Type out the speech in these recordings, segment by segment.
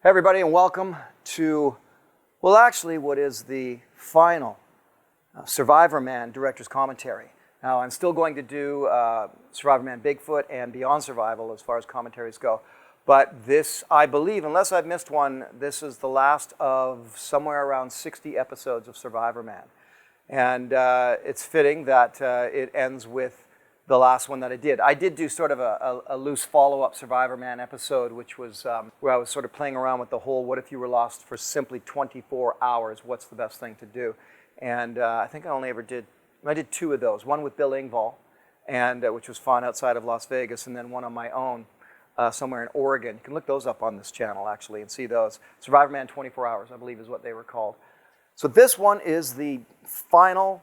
Hey everybody, and welcome to, well actually what is the final Survivorman director's commentary. Now I'm still going to do Survivorman Bigfoot and Beyond Survival as far as commentaries go. But this, I believe, unless I've missed one, this is the last of somewhere around 60 episodes of Survivorman. And it's fitting that it ends with the last one that I did. I did do sort of a loose follow-up Survivorman episode, which was where I was sort of playing around with the whole, what if you were lost for simply 24 hours? What's the best thing to do? And I think I did two of those. One with Bill Engvall, and which was fun outside of Las Vegas, and then one on my own somewhere in Oregon. You can look those up on this channel, actually, and see those. Survivorman 24 Hours, I believe is what they were called. So this one is the final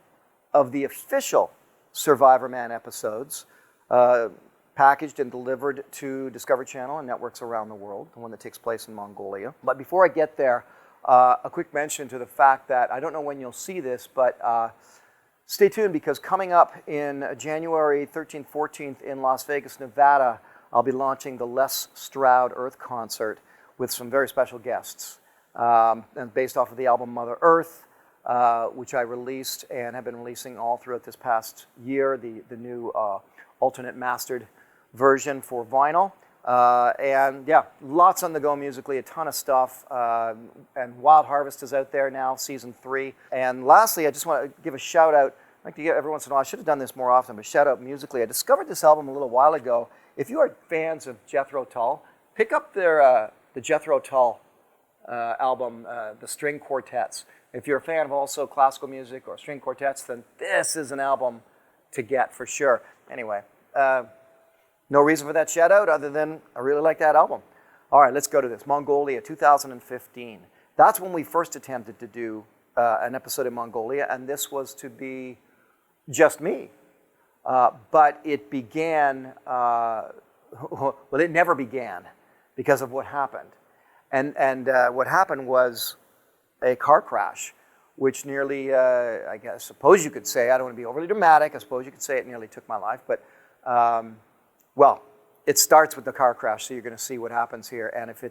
of the official Survivorman episodes, packaged and delivered to Discovery Channel and networks around the world, the one that takes place in Mongolia. But before I get there, a quick mention to the fact that, I don't know when you'll see this, but stay tuned, because coming up in January 13th, 14th in Las Vegas, Nevada, I'll be launching the Les Stroud Earth concert with some very special guests, and based off of the album Mother Earth, which I released and have been releasing all throughout this past year, the new alternate mastered version for vinyl. And yeah, lots on the go musically, a ton of stuff. And Wild Harvest is out there now, season 3. And lastly, I just want to give a shout out. I like to give every once in a while, I should have done this more often, but shout out musically. I discovered this album a little while ago. If you are fans of Jethro Tull, pick up their the Jethro Tull album, the string quartets. If you're a fan of also classical music or string quartets, then this is an album to get for sure. Anyway, no reason for that shout out other than I really like that album. All right, let's go to this. Mongolia, 2015. That's when we first attempted to do an episode in Mongolia, and this was to be just me. But it began, well, it never began because of what happened. And what happened was a car crash, which nearly, I suppose you could say, I don't want to be overly dramatic, I suppose you could say it nearly took my life, but, well, it starts with the car crash, so you're going to see what happens here, and if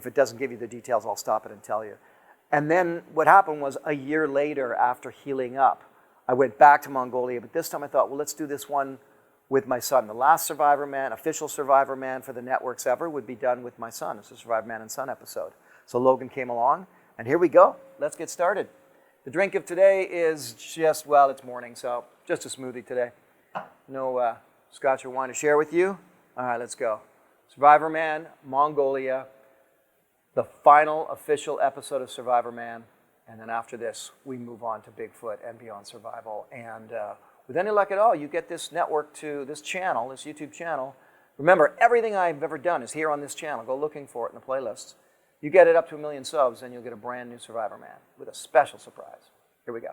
it doesn't give you the details, I'll stop it and tell you. And then what happened was, a year later, after healing up, I went back to Mongolia, but this time I thought, well, let's do this one with my son. The last Survivorman, official Survivorman for the networks ever, would be done with my son. It's a Survivorman and Son episode. So Logan came along, and here we go. Let's get started. The drink of today is just, well, it's morning, so just a smoothie today. No scotch or wine to share with you. All right, let's go. Survivorman, Mongolia, the final official episode of Survivorman, and then after this, we move on to Bigfoot and Beyond Survival. And with any luck at all, you get this network to this channel, this YouTube channel. Remember, everything I've ever done is here on this channel. Go looking for it in the playlists. You get it up to 1 million subs, and you'll get a brand new Survivorman with a special surprise. Here we go.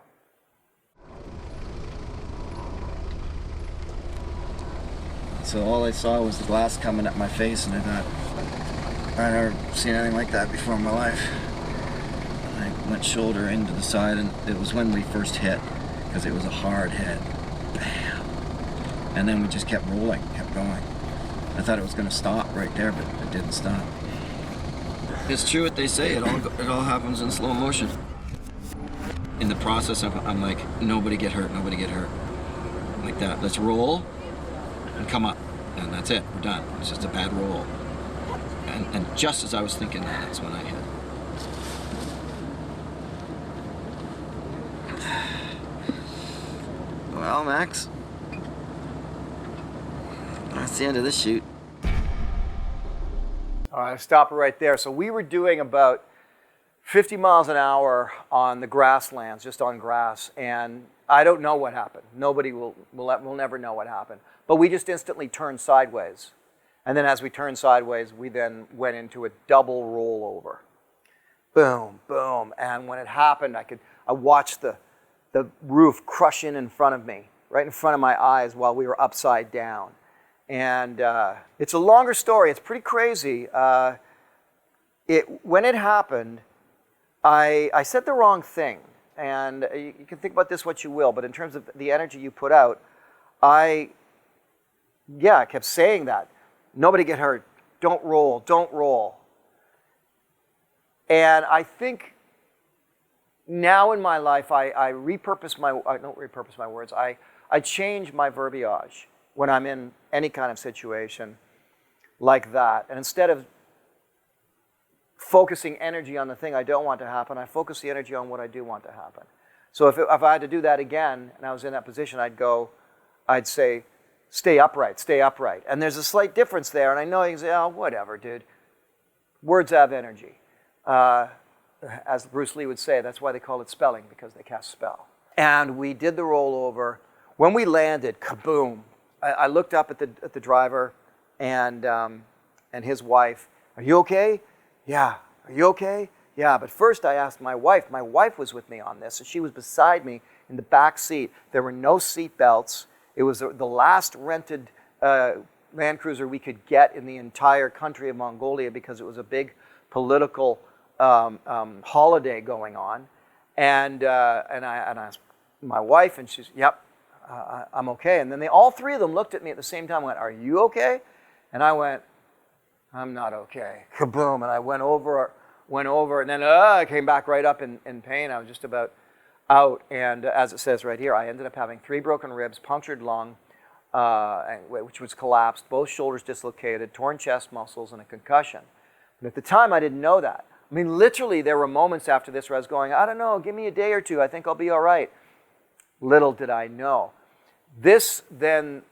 So all I saw was the glass coming at my face, and I thought, I've never seen anything like that before in my life. I went shoulder into the side, and it was when we first hit, because it was a hard hit. Bam! And then we just kept rolling, kept going. I thought it was going to stop right there, but it didn't stop. It's true what they say, it all happens in slow motion. In the process, I'm like, nobody get hurt, nobody get hurt. Like that, let's roll and come up. And that's it, we're done. It's just a bad roll. And just as I was thinking that's when I hit. Well, Max, that's the end of this shoot. All right, stop it right there. So we were doing about 50 miles an hour on the grasslands, just on grass, and I don't know what happened. Nobody will never know what happened. But we just instantly turned sideways. And then as we turned sideways, we then went into a double rollover. Boom, boom. And when it happened, I watched the roof crush in front of me, right in front of my eyes while we were upside down. And it's a longer story. It's pretty crazy. When it happened, I said the wrong thing. And you can think about this what you will, but in terms of the energy you put out, I kept saying that. Nobody get hurt. Don't roll. Don't roll. And I think now in my life, I don't repurpose my words, I change my verbiage when I'm in any kind of situation like that. And instead of focusing energy on the thing I don't want to happen, I focus the energy on what I do want to happen. So if I had to do that again, and I was in that position, I'd say, stay upright, stay upright. And there's a slight difference there, and I know you can say, oh, whatever, dude. Words have energy. As Bruce Lee would say, that's why they call it spelling, because they cast spell. And we did the rollover. When we landed, kaboom! I looked up at the driver and his wife. Are you okay? Yeah. Are you okay? Yeah. But first, I asked my wife. My wife was with me on this, and she was beside me in the back seat. There were no seat belts. It was the last rented Land Cruiser we could get in the entire country of Mongolia because it was a big political holiday going on. And I asked my wife, and she's, yep, I'm okay. And then all three of them looked at me at the same time and went, are you okay? And I went, I'm not okay. Kaboom. And I went over, and then I came back right up in pain. I was just about out. And as it says right here, I ended up having 3 broken ribs, punctured lung, which was collapsed, both shoulders dislocated, torn chest muscles, and a concussion. And at the time, I didn't know that. I mean, literally, there were moments after this where I was going, I don't know, give me a day or two. I think I'll be all right. Little did I know. This then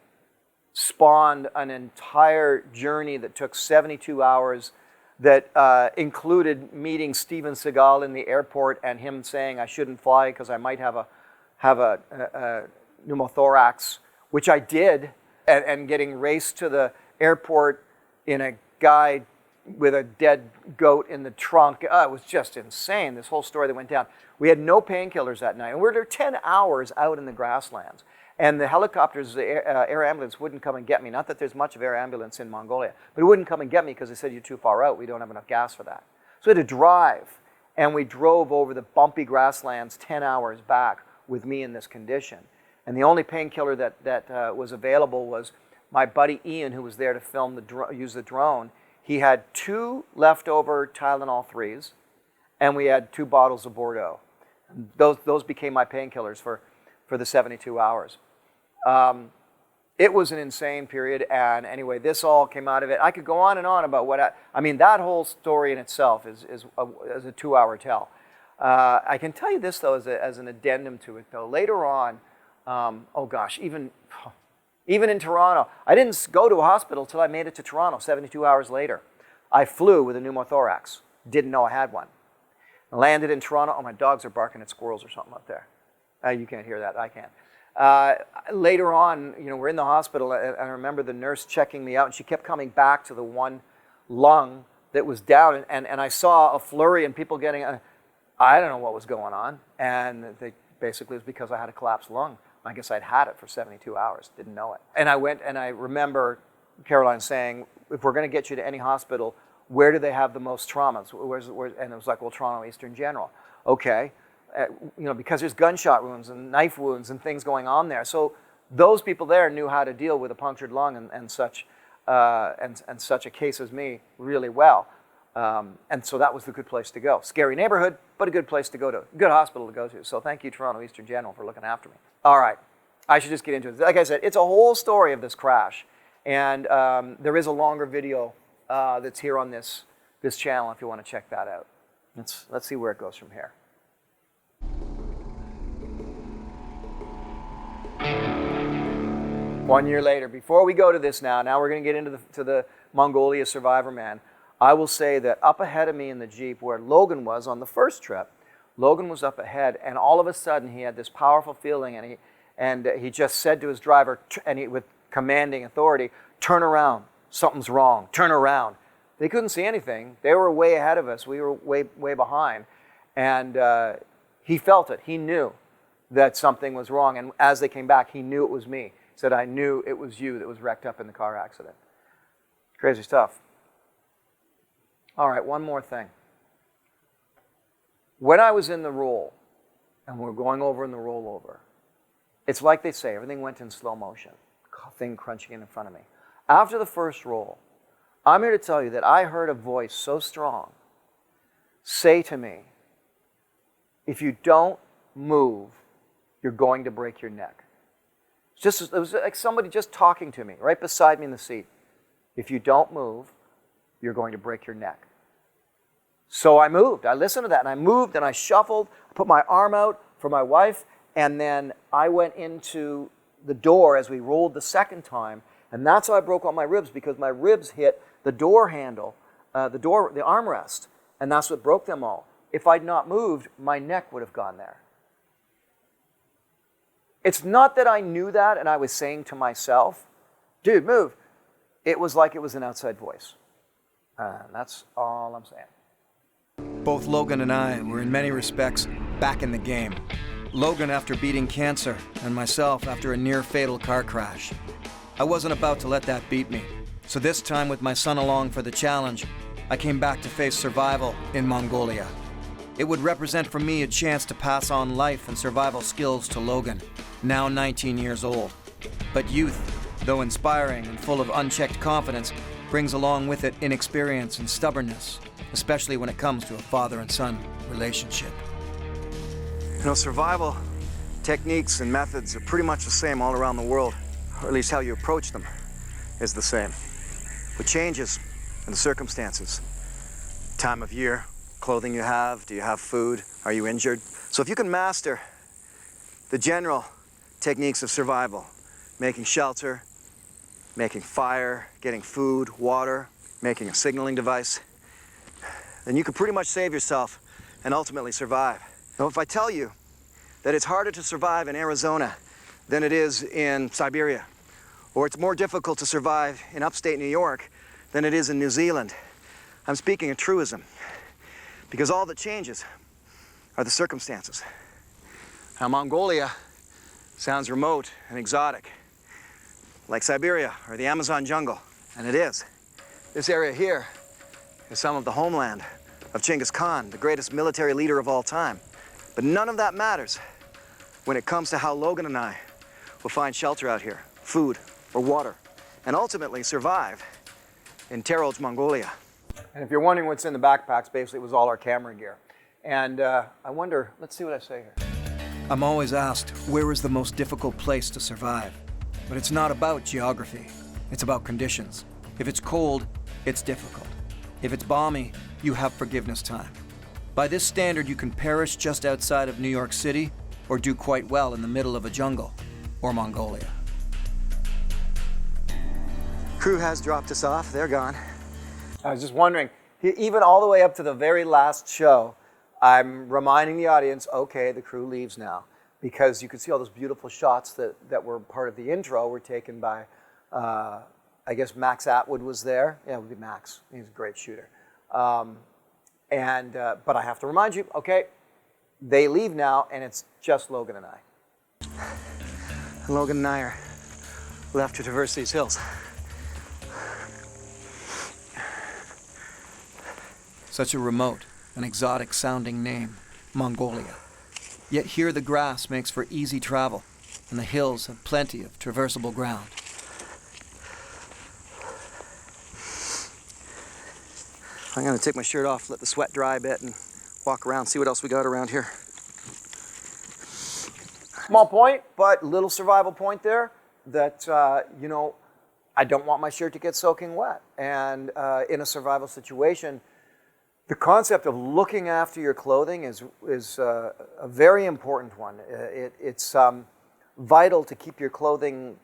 spawned an entire journey that took 72 hours that included meeting Steven Seagal in the airport and him saying I shouldn't fly because I might have a pneumothorax, which I did, and getting raced to the airport in a guy with a dead goat in the trunk. It was just insane, this whole story that went down. We had no painkillers that night, and we were there 10 hours out in the grasslands. And the helicopters, the air ambulance wouldn't come and get me. Not that there's much of air ambulance in Mongolia, but it wouldn't come and get me because they said, you're too far out. We don't have enough gas for that. So we had to drive, and we drove over the bumpy grasslands 10 hours back with me in this condition. And the only painkiller that was available was my buddy Ian, who was there to film use the drone. He had 2 leftover Tylenol 3s, and we had 2 bottles of Bordeaux. And those became my painkillers for the 72 hours. It was an insane period, and anyway, this all came out of it. I could go on and on about I mean, that whole story in itself is a 2-hour tell. I can tell you this, though, as an addendum to it, though. Later on, oh gosh, even in Toronto, I didn't go to a hospital till I made it to Toronto 72 hours later. I flew with a pneumothorax. Didn't know I had one. I landed in Toronto. Oh, my dogs are barking at squirrels or something up there. You can't hear that. I can. Later on, we're in the hospital, and I remember the nurse checking me out, and she kept coming back to the one lung that was down, and I saw a flurry and people getting, I don't know what was going on, and basically it was because I had a collapsed lung. I guess I'd had it for 72 hours, didn't know it. And I went, and I remember Caroline saying, if we're going to get you to any hospital, where do they have the most traumas? And it was like, well, Toronto Eastern General. Okay. Because there's gunshot wounds and knife wounds and things going on there. So those people there knew how to deal with a punctured lung and such a case as me really well. And so that was the good place to go. Scary neighborhood, but a good place to go to, good hospital to go to. So thank you, Toronto Eastern General, for looking after me. All right, I should just get into it. Like I said, it's a whole story of this crash. And there is a longer video that's here on this channel if you want to check that out. Let's see where it goes from here. One year later, before we go to this now we're going to get into the Mongolia Survivorman. I will say that up ahead of me in the Jeep where Logan was on the first trip, Logan was up ahead, and all of a sudden he had this powerful feeling, and he just said to his driver, with commanding authority, turn around, something's wrong, turn around. They couldn't see anything. They were way ahead of us. We were way behind. And he felt it. He knew that something was wrong. And as they came back, he knew it was me. He said, I knew it was you that was wrecked up in the car accident. Crazy stuff. All right, one more thing. When I was in the roll, and we're going over in the rollover, it's like they say, everything went in slow motion, thing crunching in front of me. After the first roll, I'm here to tell you that I heard a voice so strong say to me, if you don't move, you're going to break your neck. It was like somebody just talking to me right beside me in the seat. If you don't move, you're going to break your neck. So I moved. I listened to that, and I moved, and I shuffled. I put my arm out for my wife, and then I went into the door as we rolled the second time, and that's how I broke all my ribs, because my ribs hit the door handle, the armrest, and that's what broke them all. If I'd not moved, my neck would have gone there. It's not that I knew that and I was saying to myself, dude, move. It was like it was an outside voice. That's all I'm saying. Both Logan and I were in many respects back in the game. Logan after beating cancer, and myself after a near-fatal car crash. I wasn't about to let that beat me. So this time, with my son along for the challenge, I came back to face survival in Mongolia. It would represent for me a chance to pass on life and survival skills to Logan, now 19 years old. But youth, though inspiring and full of unchecked confidence, brings along with it inexperience and stubbornness, especially when it comes to a father and son relationship. You know, survival techniques and methods are pretty much the same all around the world, or at least how you approach them is the same. What changes in the circumstances, time of year, clothing you have, do you have food, are you injured? So if you can master the general techniques of survival, making shelter, making fire, getting food, water, making a signaling device, then you can pretty much save yourself and ultimately survive. Now, if I tell you that it's harder to survive in Arizona than it is in Siberia, or it's more difficult to survive in upstate New York than it is in New Zealand, I'm speaking a truism, because all that changes are the circumstances. Now, Mongolia sounds remote and exotic, like Siberia or the Amazon jungle, and it is. This area here is some of the homeland of Genghis Khan, the greatest military leader of all time. But none of that matters when it comes to how Logan and I will find shelter out here, food or water, and ultimately survive in Stroud, Mongolia. And if you're wondering what's in the backpacks, basically it was all our camera gear. And I wonder, let's see what I say here. I'm always asked, where is the most difficult place to survive? But it's not about geography, it's about conditions. If it's cold, it's difficult. If it's balmy, you have forgiveness time. By this standard, you can perish just outside of New York City or do quite well in the middle of a jungle or Mongolia. Crew has dropped us off, they're gone. I was just wondering, even all the way up to the very last show, I'm reminding the audience, okay, the crew leaves now. Because you could see all those beautiful shots that were part of the intro were taken by, I guess Max Atwood was there. Yeah, it would be Max. He's a great shooter. But I have to remind you, okay, they leave now, and it's just Logan and I. Logan and I are left to traverse these hills. Such a remote and exotic sounding name, Mongolia. Yet here the grass makes for easy travel, and the hills have plenty of traversable ground. I'm gonna take my shirt off, let the sweat dry a bit, and walk around, see what else we got around here. Small point, but little survival point there that, you know, I don't want my shirt to get soaking wet. And in a survival situation, the concept of looking after your clothing is a very important one. It's vital to keep your clothing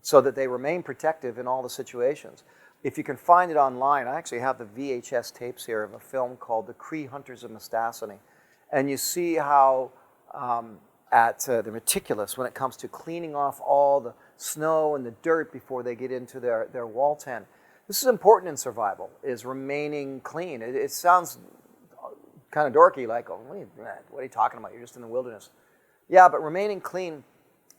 so that they remain protective in all the situations. If you can find it online, I actually have the VHS tapes here of a film called The Cree Hunters of Mistassini. And you see how they're meticulous when it comes to cleaning off all the snow and the dirt before they get into their wall tent. This is important in survival, is remaining clean. It sounds kind of dorky, like, oh, what are you talking about? You're just in the wilderness. Yeah, but remaining clean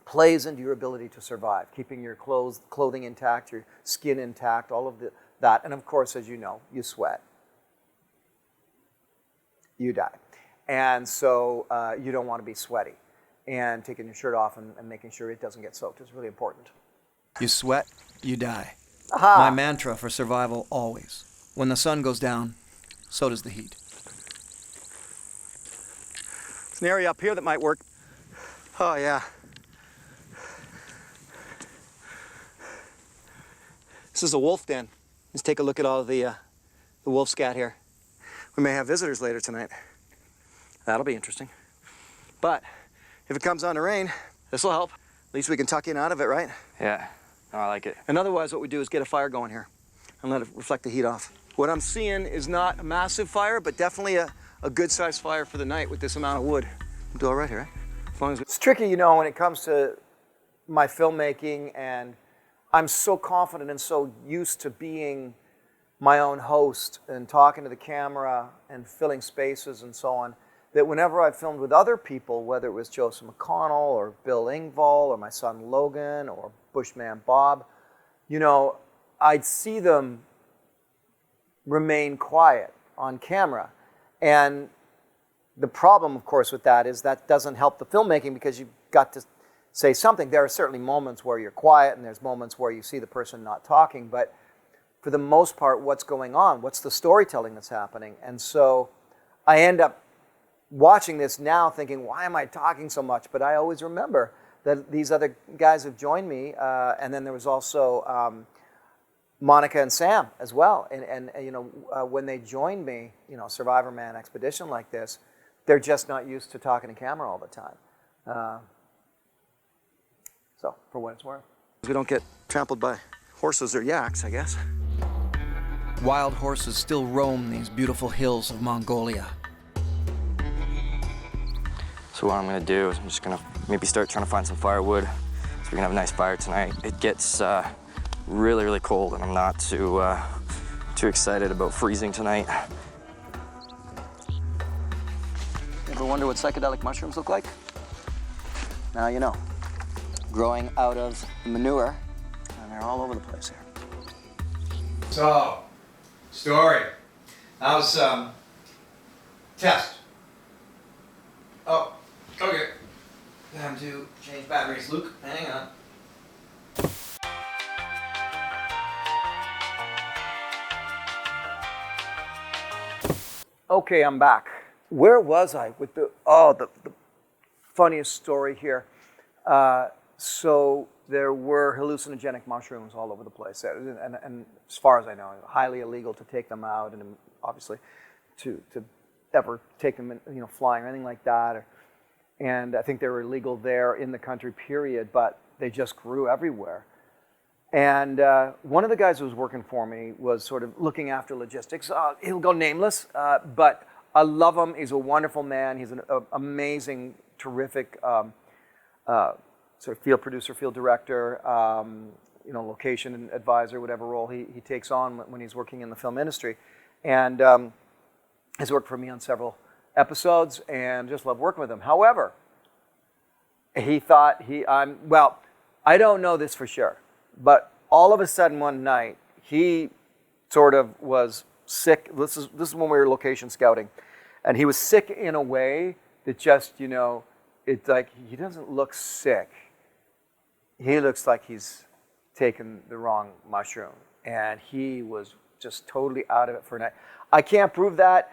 plays into your ability to survive, keeping your clothing intact, your skin intact, all of that. And of course, as you know, you sweat. You die. And so you don't want to be sweaty. And taking your shirt off and making sure it doesn't get soaked is really important. You sweat, you die. Aha. My mantra for survival always. When the sun goes down, so does the heat. an area up here that might work. Oh yeah. This is a wolf den. Let's take a look at all of the wolf scat here. We may have visitors later tonight. That'll be interesting. But if it comes on to rain, this will help. At least we can tuck in out of it, right? Yeah, no, I like it. And otherwise what we do is get a fire going here and let it reflect the heat off. What I'm seeing is not a massive fire, but definitely a good sized fire for the night with this amount of wood. We'll do all right here, right? As long as it's tricky, you know, when it comes to my filmmaking, and I'm so confident and so used to being my own host and talking to the camera and filling spaces and so on, that whenever I filmed with other people, whether it was Joseph McConnell or Bill Engvall or my son Logan or Bushman Bob, you know, I'd see them remain quiet on camera. And the problem, of course, with that is that doesn't help the filmmaking, because you've got to say something. There are certainly moments where you're quiet and there's moments where you see the person not talking, but for the most part, what's going on? What's the storytelling that's happening? And so I end up watching this now thinking, why am I talking so much? But I always remember that these other guys have joined me, and then there was also Monica and Sam as well. And you know, when they joined me, you know, Survivorman expedition like this, they're just not used to talking to camera all the time. So, for what it's worth. We don't get trampled by horses or yaks, I guess. Wild horses still roam these beautiful hills of Mongolia. So what I'm gonna do is I'm just gonna maybe start trying to find some firewood, so we can have a nice fire tonight. It gets really, really cold, and I'm not too excited about freezing tonight. Ever wonder what psychedelic mushrooms look like? Now you know. Growing out of manure, and they're all over the place here. So, story. How's test? Oh, okay. Time to change batteries, Luke. Hang on. Okay, I'm back. Where was I with the funniest story here? So there were hallucinogenic mushrooms all over the place, and as far as I know, highly illegal to take them out, and obviously to ever take them, you know, flying or anything like that. And I think they were illegal there in the country, period. But they just grew everywhere. And one of the guys who was working for me was sort of looking after logistics. He'll go nameless, but I love him. He's a wonderful man. He's an amazing, terrific. Sort of field producer, field director, you know, location advisor, whatever role he takes on when he's working in the film industry. And has worked for me on several episodes, and just love working with him. However, he thought well, I don't know this for sure, but all of a sudden one night, he sort of was sick. This is when we were location scouting, and he was sick in a way that just, you know, it's like he doesn't look sick. He looks like he's taken the wrong mushroom, and he was just totally out of it for a night. I can't prove that.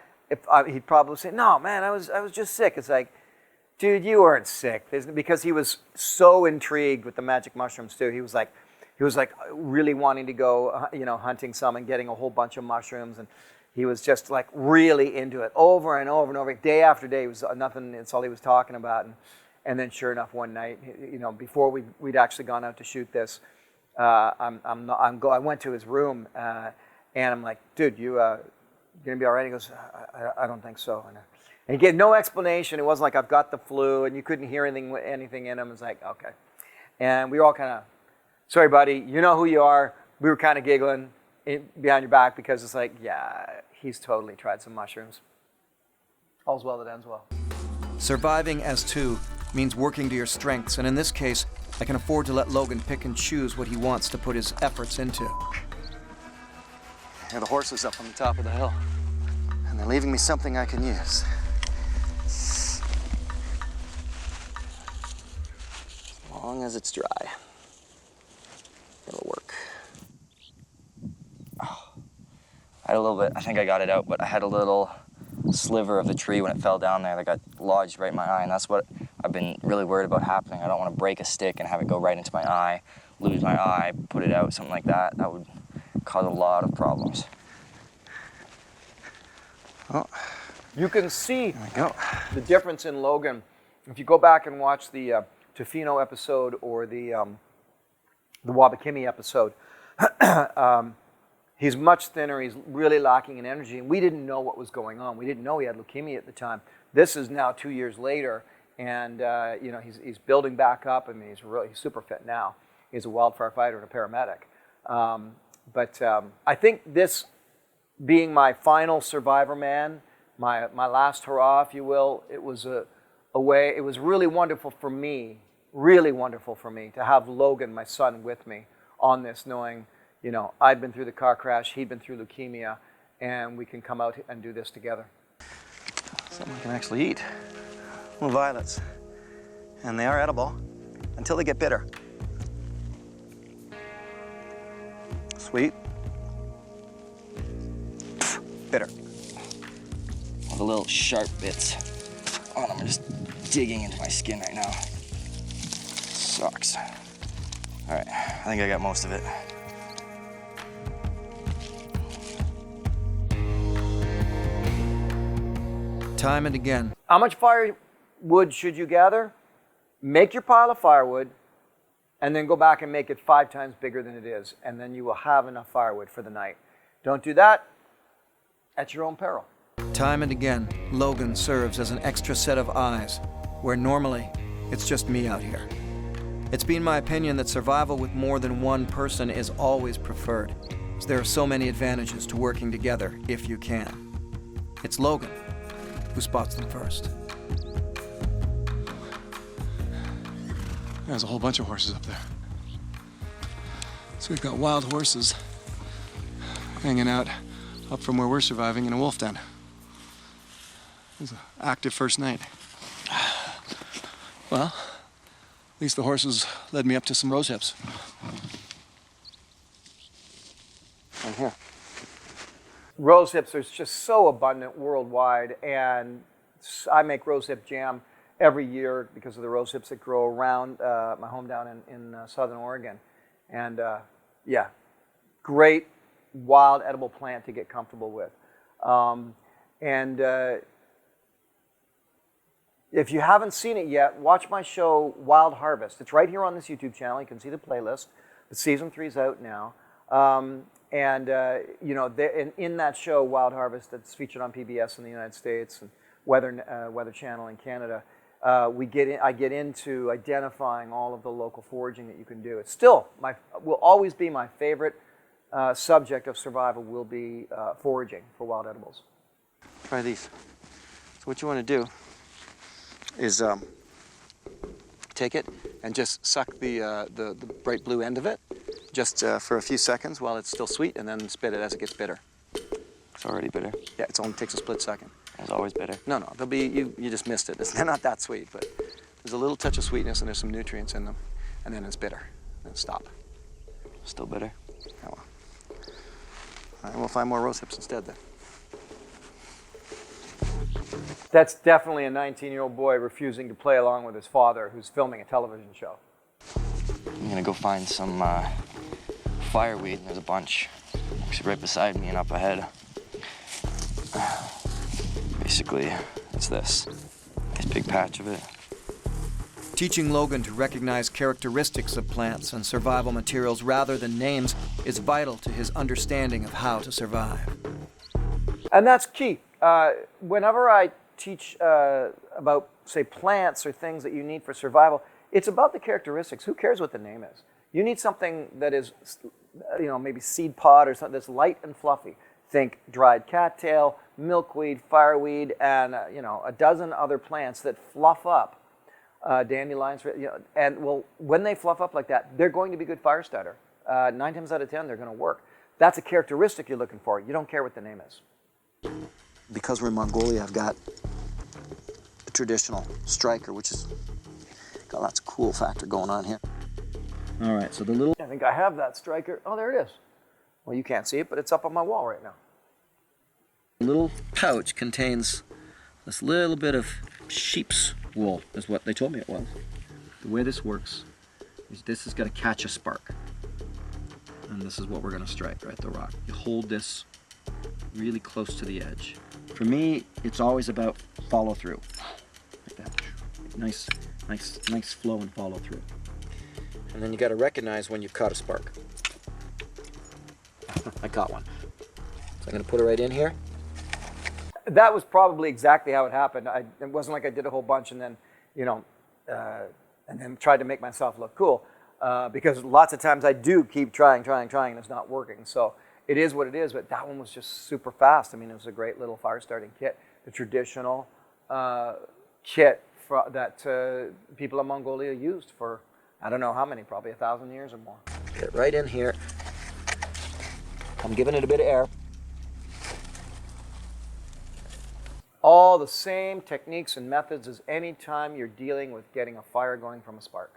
He'd probably say, "No, man, I was just sick." It's like, dude, you weren't sick, because he was so intrigued with the magic mushrooms too. He was like really wanting to go, you know, hunting some and getting a whole bunch of mushrooms, and he was just like really into it over and over and over, day after day. It was nothing. It's all he was talking about. And then, sure enough, one night, you know, before we'd actually gone out to shoot this, I went to his room, and I'm like, "Dude, you gonna be all right?" He goes, I don't think so. And he gave no explanation. It wasn't like I've got the flu, and you couldn't hear anything in him. It's like, okay. And we were all kind of, "Sorry, buddy, you know who you are." We were kind of giggling behind your back, because it's like, yeah, he's totally tried some mushrooms. All's well that ends well. Surviving as two means working to your strengths, and in this case, I can afford to let Logan pick and choose what he wants to put his efforts into. Yeah, the horses up on the top of the hill, and they're leaving me something I can use. As long as it's dry, it'll work. Oh, I had a little bit, I think I got it out, but I had a little sliver of the tree when it fell down there that got lodged right in my eye, and that's what I've been really worried about happening. I don't want to break a stick and have it go right into my eye, lose my eye, put it out, something like that. That would cause a lot of problems. Oh. You can see the difference in Logan. If you go back and watch the Tofino episode or the Wabakimi episode, he's much thinner. He's really lacking in energy, and we didn't know what was going on. We didn't know he had leukemia at the time. This is now 2 years later, and you know, he's building back up. I mean, he's super fit now. He's a wildfire fighter and a paramedic. But I think this being my final Survivorman, my last hurrah, if you will, it was a way. It was really wonderful for me to have Logan, my son, with me on this, knowing, you know, I'd been through the car crash, he'd been through leukemia, and we can come out and do this together. Something I can actually eat. Little violets. And they are edible until they get bitter. Sweet. Bitter. All the little sharp bits on them are just digging into my skin right now. Sucks. All right, I think I got most of it. Time and again. How much firewood should you gather? Make your pile of firewood, and then go back and make it 5 times bigger than it is, and then you will have enough firewood for the night. Don't do that at your own peril. Time and again, Logan serves as an extra set of eyes, where normally it's just me out here. It's been my opinion that survival with more than one person is always preferred, as there are so many advantages to working together if you can. It's Logan who spots them first. There's a whole bunch of horses up there. So we've got wild horses hanging out up from where we're surviving in a wolf den. It was an active first night. Well, at least the horses led me up to some rose hips. And here. Rose hips are just so abundant worldwide, and I make rose hip jam every year because of the rose hips that grow around my home down in southern Oregon. And yeah, great wild edible plant to get comfortable with. If you haven't seen it yet, watch my show Wild Harvest. It's right here on this YouTube channel. You can see the playlist. The season 3 is out now. You know, in that show, Wild Harvest, that's featured on PBS in the United States and Weather Channel in Canada, I get into identifying all of the local foraging that you can do. It's still will always be my favorite subject of survival. Will be foraging for wild edibles. Try these. So what you want to do is take it and just suck the bright blue end of it, just for a few seconds while it's still sweet, and then spit it as it gets bitter. It's already bitter. Yeah, it only takes a split second. It's always bitter. No, they'll be, you just missed it. They're not that sweet, but there's a little touch of sweetness and there's some nutrients in them, and then it's bitter. Then stop. Still bitter. Oh, well. All right, we'll find more rose hips instead then. That's definitely a 19-year-old boy refusing to play along with his father who's filming a television show. I'm gonna go find some fireweed. There's a bunch actually right beside me and up ahead. Basically, it's this big patch of it. Teaching Logan to recognize characteristics of plants and survival materials rather than names is vital to his understanding of how to survive. And that's key. Whenever I teach about, say, plants or things that you need for survival, it's about the characteristics. Who cares what the name is? You need something that is, you know, maybe seed pod or something that's light and fluffy. Think dried cattail, milkweed, fireweed, and you know, a dozen other plants that fluff up. Dandelions, you know, and well, when they fluff up like that, they're going to be good fire starter. 9 times out of 10, they're going to work. That's a characteristic you're looking for. You don't care what the name is. Because we're in Mongolia, I've got the traditional striker, which is got lots of cool factor going on here. All right, so the little... I think I have that striker. Oh, there it is. Well, you can't see it, but it's up on my wall right now. little pouch contains this little bit of sheep's wool is what they told me it was. The way this works is this has got to catch a spark. And this is what we're going to strike, right, the rock. You hold this really close to the edge. For me, it's always about follow through. Like that. Nice flow and follow through. And then you got to recognize when you've caught a spark. I caught one. So I'm going to put it right in here. That was probably exactly how it happened. It wasn't like I did a whole bunch and then, and then tried to make myself look cool. Because lots of times I do keep trying, and it's not working. So it is what it is, but that one was just super fast. I mean, it was a great little fire starting kit, the traditional kit that people in Mongolia used for, I don't know how many, probably 1,000 years or more. Get it right in here. I'm giving it a bit of air. All the same techniques and methods as any time you're dealing with getting a fire going from a spark.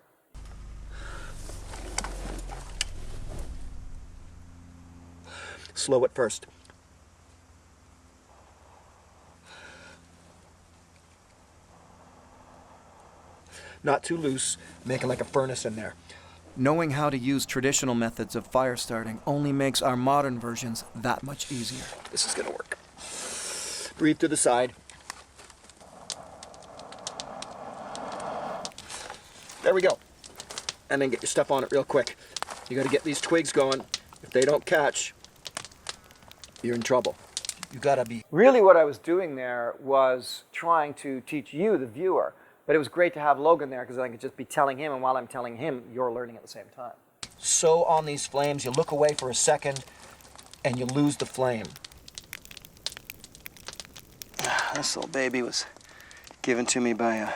Slow it first. Not too loose, making like a furnace in there. Knowing how to use traditional methods of fire starting only makes our modern versions that much easier. This is gonna work. Breathe to the side. There we go. And then get your stuff on it real quick. You gotta get these twigs going. If they don't catch, you're in trouble. You gotta be. Really what I was doing there was trying to teach you, the viewer, but it was great to have Logan there because I could just be telling him, and while I'm telling him, you're learning at the same time. So on these flames, you look away for a second and you lose the flame. This little baby was given to me by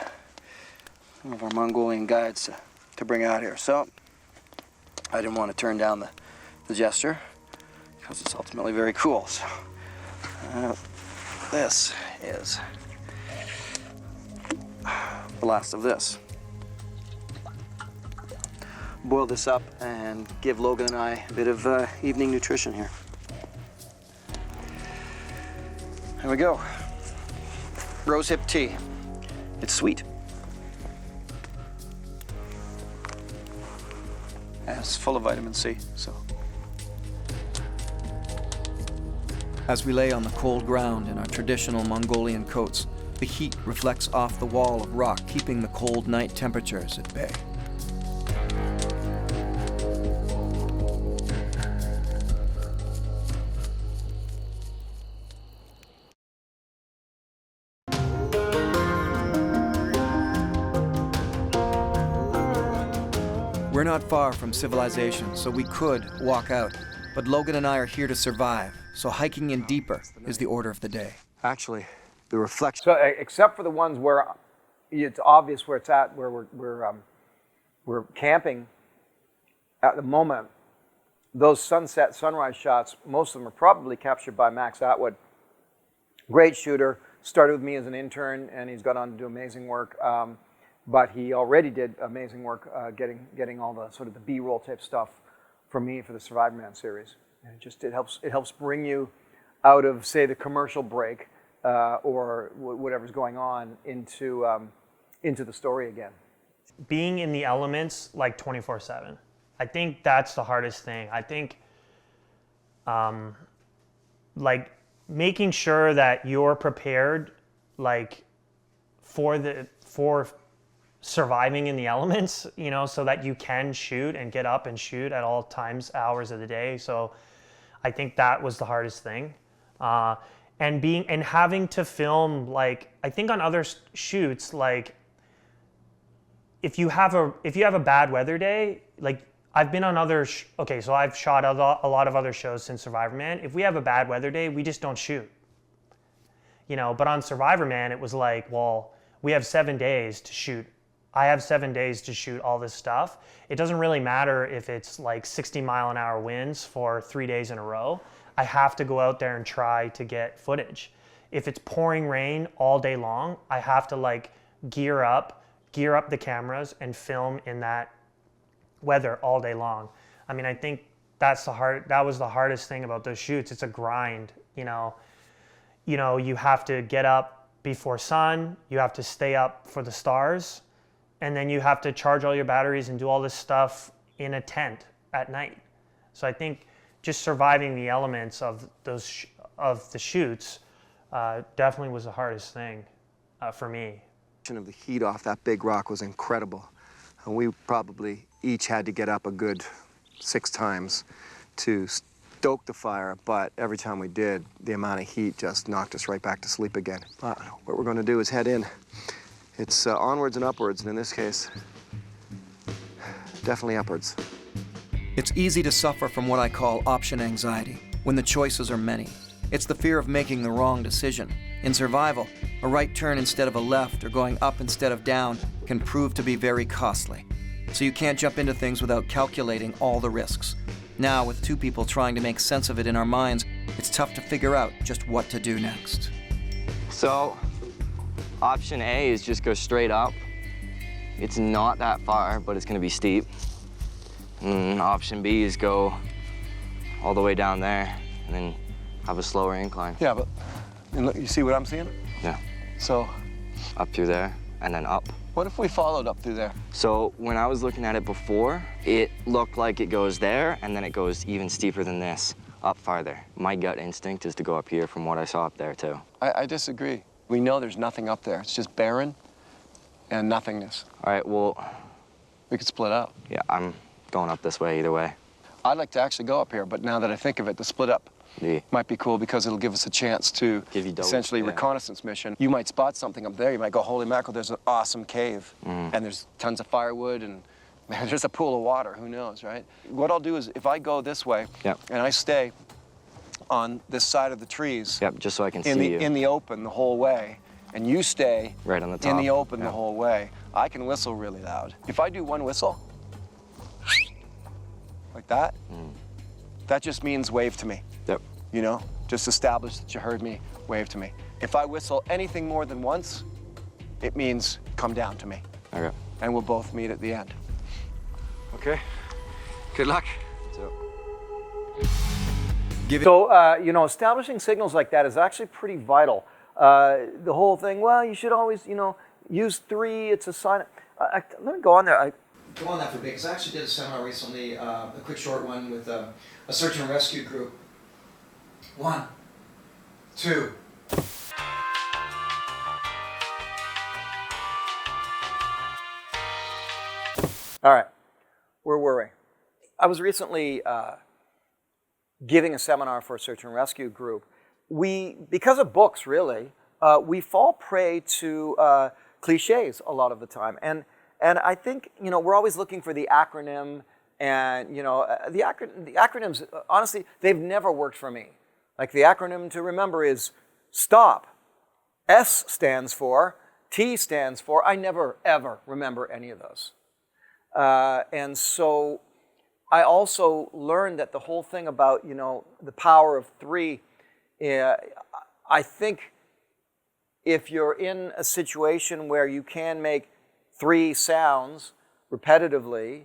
one of our Mongolian guides to bring out here. So I didn't want to turn down the gesture because it's ultimately very cool. So this is the last of this. Boil this up and give Logan and I a bit of evening nutrition here. Here we go. Rosehip tea. It's sweet. And it's full of vitamin C, so. As we lay on the cold ground in our traditional Mongolian coats, the heat reflects off the wall of rock, keeping the cold night temperatures at bay. We're not far from civilization, so we could walk out. But Logan and I are here to survive, so hiking in deeper is the order of the day. Actually, the reflection. So except for the ones where it's obvious where it's at, where we're camping at the moment, those sunset, sunrise shots, most of them are probably captured by Max Atwood. Great shooter, started with me as an intern, and he's gone on to do amazing work. But he already did amazing work getting all the sort of the B-roll type stuff for me for the Survivorman series. And it helps bring you out of, say, the commercial break or whatever's going on into the story again. Being in the elements like 24/7. I think that's the hardest thing. I think like making sure that you're prepared like for surviving in the elements, you know, so that you can shoot and get up and shoot at all times, hours of the day. So I think that was the hardest thing. And having to film, like, I think on other shoots, like, if you have a bad weather day, like, I've been on other, so I've shot a lot of other shows since Survivorman. If we have a bad weather day, we just don't shoot. You know, but on Survivorman, it was like, well, we have 7 days to shoot. I have 7 days to shoot all this stuff. It doesn't really matter if it's like 60-mile-an-hour winds for 3 days in a row. I have to go out there and try to get footage. If it's pouring rain all day long, I have to like gear up the cameras and film in that weather all day long. I mean, I think that was the hardest thing about those shoots. It's a grind, you know. You know, you have to get up before sun, you have to stay up for the stars, and then you have to charge all your batteries and do all this stuff in a tent at night. So I think just surviving the elements of those of the shoots definitely was the hardest thing for me. Of the heat off that big rock was incredible. And we probably each had to get up a good 6 times to stoke the fire, but every time we did, the amount of heat just knocked us right back to sleep again. But what we're going to do is head in. It's onwards and upwards, and in this case, definitely upwards. It's easy to suffer from what I call option anxiety, when the choices are many. It's the fear of making the wrong decision. In survival, a right turn instead of a left or going up instead of down can prove to be very costly. So you can't jump into things without calculating all the risks. Now, with 2 people trying to make sense of it in our minds, it's tough to figure out just what to do next. So, option A is just go straight up. It's not that far, but it's gonna be steep. Option B is go all the way down there and then have a slower incline. Yeah, but and look, you see what I'm seeing? Yeah. So, Up through there and then up. what if we followed up through there? So when I was looking at it before, it looked like it goes there and then it goes even steeper than this, up farther. My gut instinct is to go up here from what I saw up there too. I disagree. We know there's nothing up there. It's just barren and nothingness. All right, well, We could split up. yeah, I'm going up this way either way. I'd like to actually go up here, but now that I think of it, the split up Yeah. might be cool because it'll give us a chance to Give you double, essentially yeah. reconnaissance mission. You might spot something up there. You might go, holy mackerel, there's an awesome cave. And there's tons of firewood and there's a pool of water. Who knows, right? What I'll do is if I go this way Yep. and I stay on this side of the trees Yep, just so I can in see you. the open the whole way, and you stay Right on the top. in the open the Yep. whole way, I can whistle really loud. If I do one whistle, like that, that just means wave to me. Yep. You know, just establish that you heard me, wave to me. If I whistle anything more than once, it means come down to me. Okay. And we'll both meet at the end. Okay? Good luck. So, So, you know, establishing signals like that is actually pretty vital. The whole thing, well, you should always, you know, use 3, it's a sign. Let me go on there. Go on that for a bit, because I actually did a seminar recently, a quick short one with a search and rescue group. 1, 2. All right, where were we? I was recently giving a seminar for a search and rescue group. Because of books, really, we fall prey to cliches a lot of the time. And I think, you know, we're always looking for the acronym, and, you know, the acronyms, honestly, they've never worked for me. Like, the acronym to remember is STOP. S stands for, T stands for, I never, ever remember any of those. And so I also learned that the whole thing about, you know, the power of 3, I think if you're in a situation where you can make 3 sounds repetitively,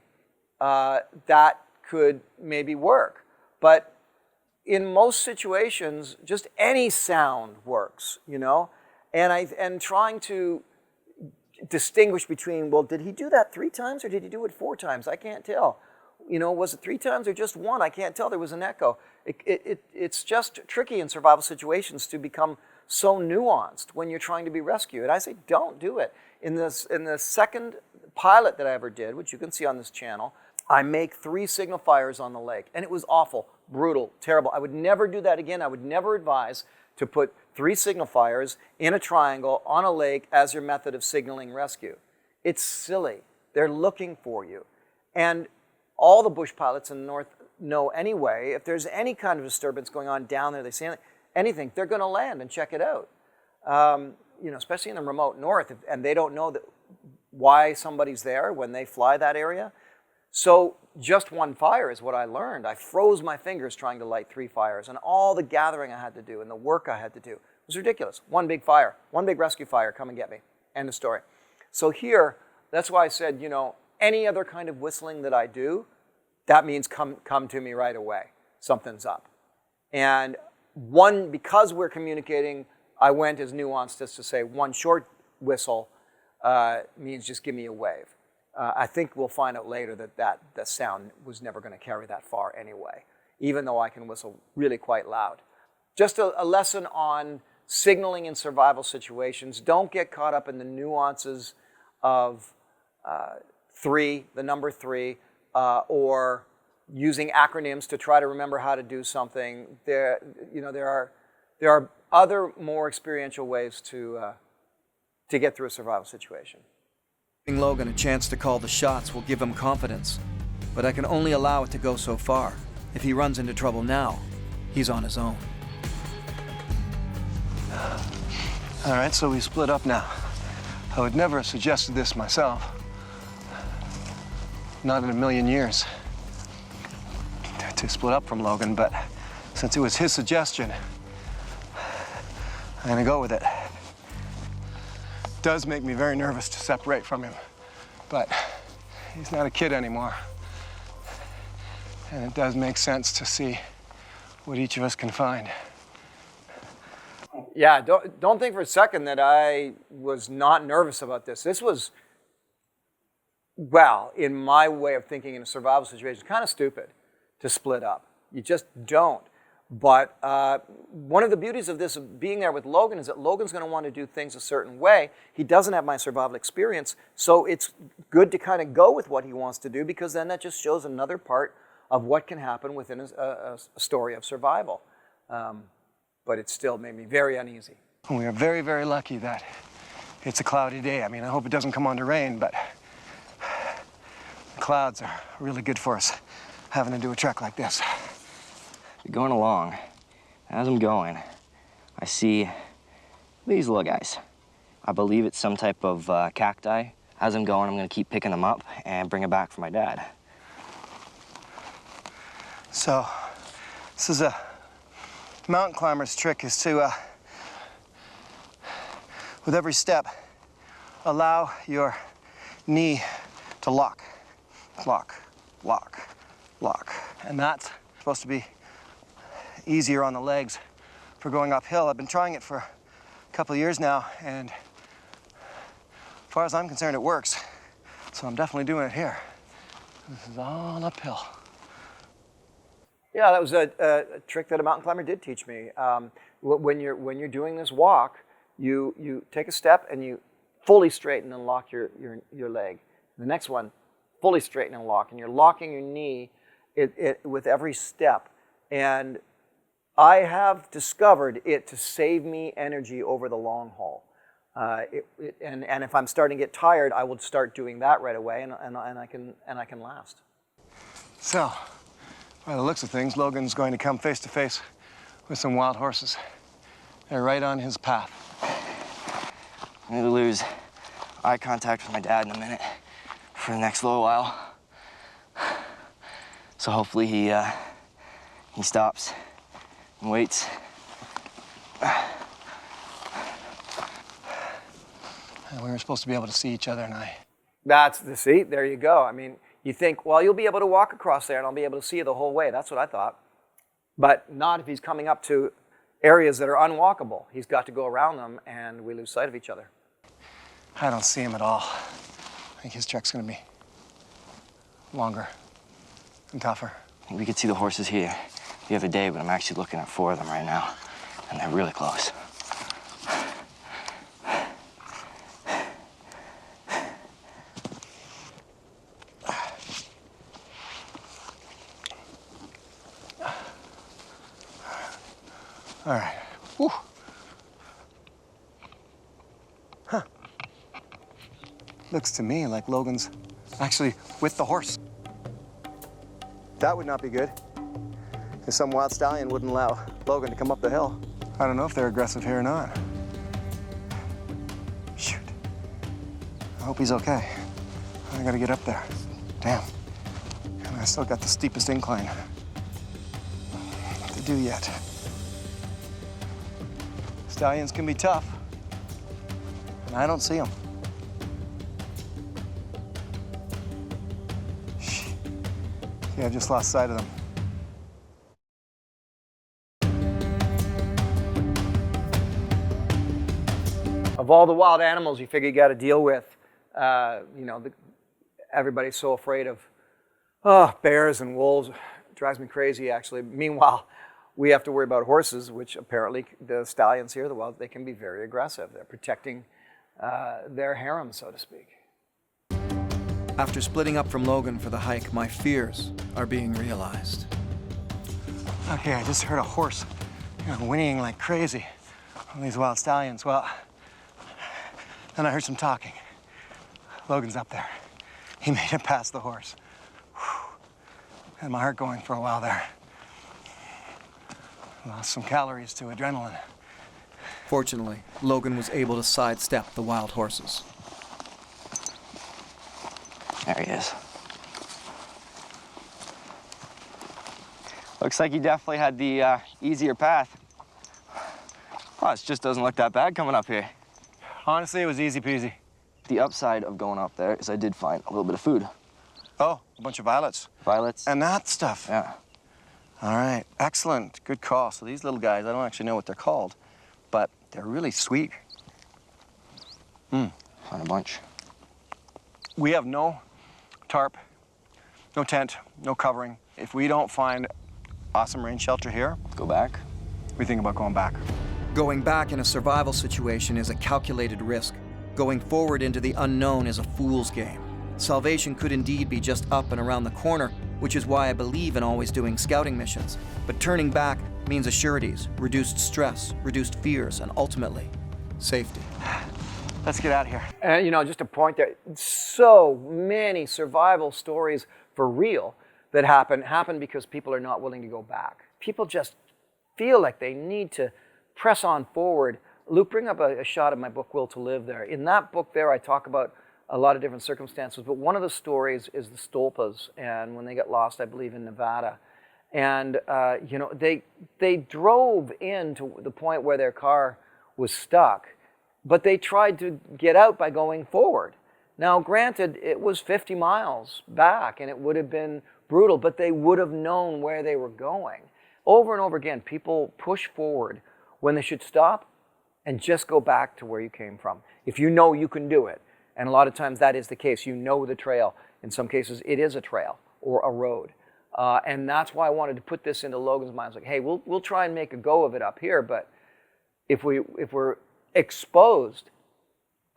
that could maybe work. But in most situations, just any sound works, you know? And trying to distinguish between, well, did he do that 3 times or did he do it 4 times? I can't tell. You know, was it 3 times or just 1? I can't tell. There was an echo. It's just tricky in survival situations to become so nuanced when you're trying to be rescued. And I say, don't do it. In the second pilot that I ever did, which you can see on this channel, I make 3 signal fires on the lake. And it was awful, brutal, terrible. I would never do that again. I would never advise to put 3 signal fires in a triangle on a lake as your method of signaling rescue. It's silly. They're looking for you. And all the bush pilots in the north know anyway, if there's any kind of disturbance going on down there, they see anything, they're going to land and check it out. You know, especially in the remote north, and they don't know why somebody's there when they fly that area. So just 1 fire is what I learned. I froze my fingers trying to light 3 fires, and all the gathering I had to do and the work I had to do. It was ridiculous. 1 big fire, 1 big rescue fire, come and get me. End of story. So here, that's why I said, you know, any other kind of whistling that I do, that means come to me right away. Something's up. And because we're communicating I went as nuanced as to say one short whistle means just give me a wave. I think we'll find out later that the sound was never going to carry that far anyway, even though I can whistle really quite loud. Just a lesson on signaling in survival situations. Don't get caught up in the nuances of the number three, or using acronyms to try to remember how to do something. There are other more experiential ways to get through a survival situation. Giving Logan a chance to call the shots will give him confidence, but I can only allow it to go so far. If he runs into trouble now, he's on his own. All right, so we split up now. I would never have suggested this myself. Not in a million years. To split up from Logan, but since it was his suggestion, I'm gonna go with it. It does make me very nervous to separate from him, but he's not a kid anymore. And it does make sense to see what each of us can find. Yeah, don't think for a second that I was not nervous about this. This was, well, in my way of thinking in a survival situation, kind of stupid to split up. You just don't. But one of the beauties of this, being there with Logan, is that Logan's going to want to do things a certain way. He doesn't have my survival experience, so it's good to kind of go with what he wants to do, because then that just shows another part of what can happen within a story of survival. But it still made me very uneasy. We are very, very lucky that it's a cloudy day. I mean, I hope it doesn't come on to rain, but the clouds are really good for us having to do a trek like this. Going along, as I'm going, I see these little guys. I believe it's some type of cacti. As I'm going, I'm gonna keep picking them up and bring it back for my dad. So, this is a mountain climber's trick, is to, with every step, allow your knee to lock, lock, lock, lock. And that's supposed to be easier on the legs for going uphill. I've been trying it for a couple of years now, and as far as I'm concerned, it works. So I'm definitely doing it here. This is all uphill. Yeah, that was a trick that a mountain climber did teach me. When you're doing this walk, you take a step and you fully straighten and lock your leg. The next one, fully straighten and lock, and you're locking your knee with every step. And I have discovered it to save me energy over the long haul. And if I'm starting to get tired, I will start doing that right away, and I can last. So, by the looks of things, Logan's going to come face to face with some wild horses. They're right on his path. I'm gonna lose eye contact with my dad in a minute for the next little while. So hopefully he stops and waits. And we were supposed to be able to see each other, and That's the seat. There you go. I mean, you think, well, you'll be able to walk across there and I'll be able to see you the whole way. That's what I thought. But not if he's coming up to areas that are unwalkable. He's got to go around them, and we lose sight of each other. I don't see him at all. I think his trek's gonna be longer and tougher. We could see the horses here the other day, but I'm actually looking at 4 of them right now, and they're really close. All right. Whew. Huh. Looks to me like Logan's actually with the horse. That would not be good. Because some wild stallion wouldn't allow Logan to come up the hill. I don't know if they're aggressive here or not. Shoot. I hope he's okay. I gotta get up there. Damn. And I still got the steepest incline to do yet. Stallions can be tough, and I don't see them. Yeah, I've just lost sight of them. of all the wild animals you figure you got to deal with, everybody's so afraid of bears and wolves. It drives me crazy, actually. Meanwhile, we have to worry about horses, which apparently the stallions here, they can be very aggressive. They're protecting their harem, so to speak. After splitting up from Logan for the hike, my fears are being realized. Okay, I just heard a horse whinnying like crazy on these wild stallions. Well, then I heard some talking. Logan's up there. He made it past the horse. Whew. Had my heart going for a while there. Lost some calories to adrenaline. Fortunately, Logan was able to sidestep the wild horses. There he is. Looks like he definitely had the easier path. Oh, it just doesn't look that bad coming up here. Honestly, it was easy peasy. The upside of going up there is I did find a little bit of food. Oh, a bunch of violets. Violets. And that stuff. Yeah. All right, excellent, good call. So these little guys, I don't actually know what they're called, but they're really sweet. Found a bunch. We have no tarp, no tent, no covering. If we don't find awesome rain shelter here, Go back. we think about going back. Going back in a survival situation is a calculated risk. Going forward into the unknown is a fool's game. Salvation could indeed be just up and around the corner, which is why I believe in always doing scouting missions. But turning back means assurities, reduced stress, reduced fears, and ultimately, safety. Let's get out of here. And just to point there, so many survival stories for real that happen because people are not willing to go back. People just feel like they need to press on forward. Luke, bring up a shot of my book, Will to Live there. In that book there, I talk about a lot of different circumstances, but one of the stories is the Stolpas, and when they got lost, I believe, in Nevada. And, they drove in to the point where their car was stuck, but they tried to get out by going forward. Now, granted, it was 50 miles back, and it would have been brutal, but they would have known where they were going. Over and over again, people push forward when they should stop and just go back to where you came from. If you know you can do it, and a lot of times that is the case, you know the trail. In some cases, it is a trail or a road. And that's why I wanted to put this into Logan's mind. It's like, hey, we'll try and make a go of it up here, but if we're exposed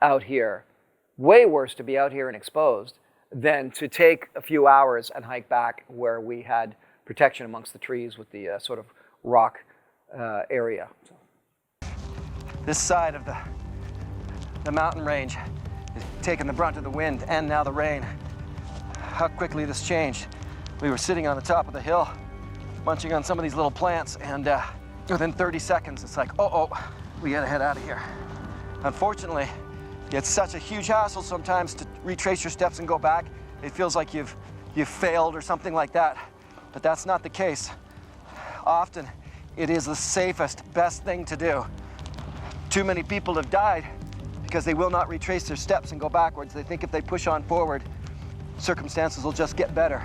out here, way worse to be out here and exposed than to take a few hours and hike back where we had protection amongst the trees with the sort of rock area. This side of the mountain range is taking the brunt of the wind and now the rain. How quickly this changed. We were sitting on the top of the hill, munching on some of these little plants, and within 30 seconds, it's like, we gotta head out of here. Unfortunately, it's such a huge hassle sometimes to retrace your steps and go back. It feels like you've failed or something like that, but that's not the case. Often, it is the safest, best thing to do. Too many people have died because they will not retrace their steps and go backwards. They think if they push on forward, circumstances will just get better.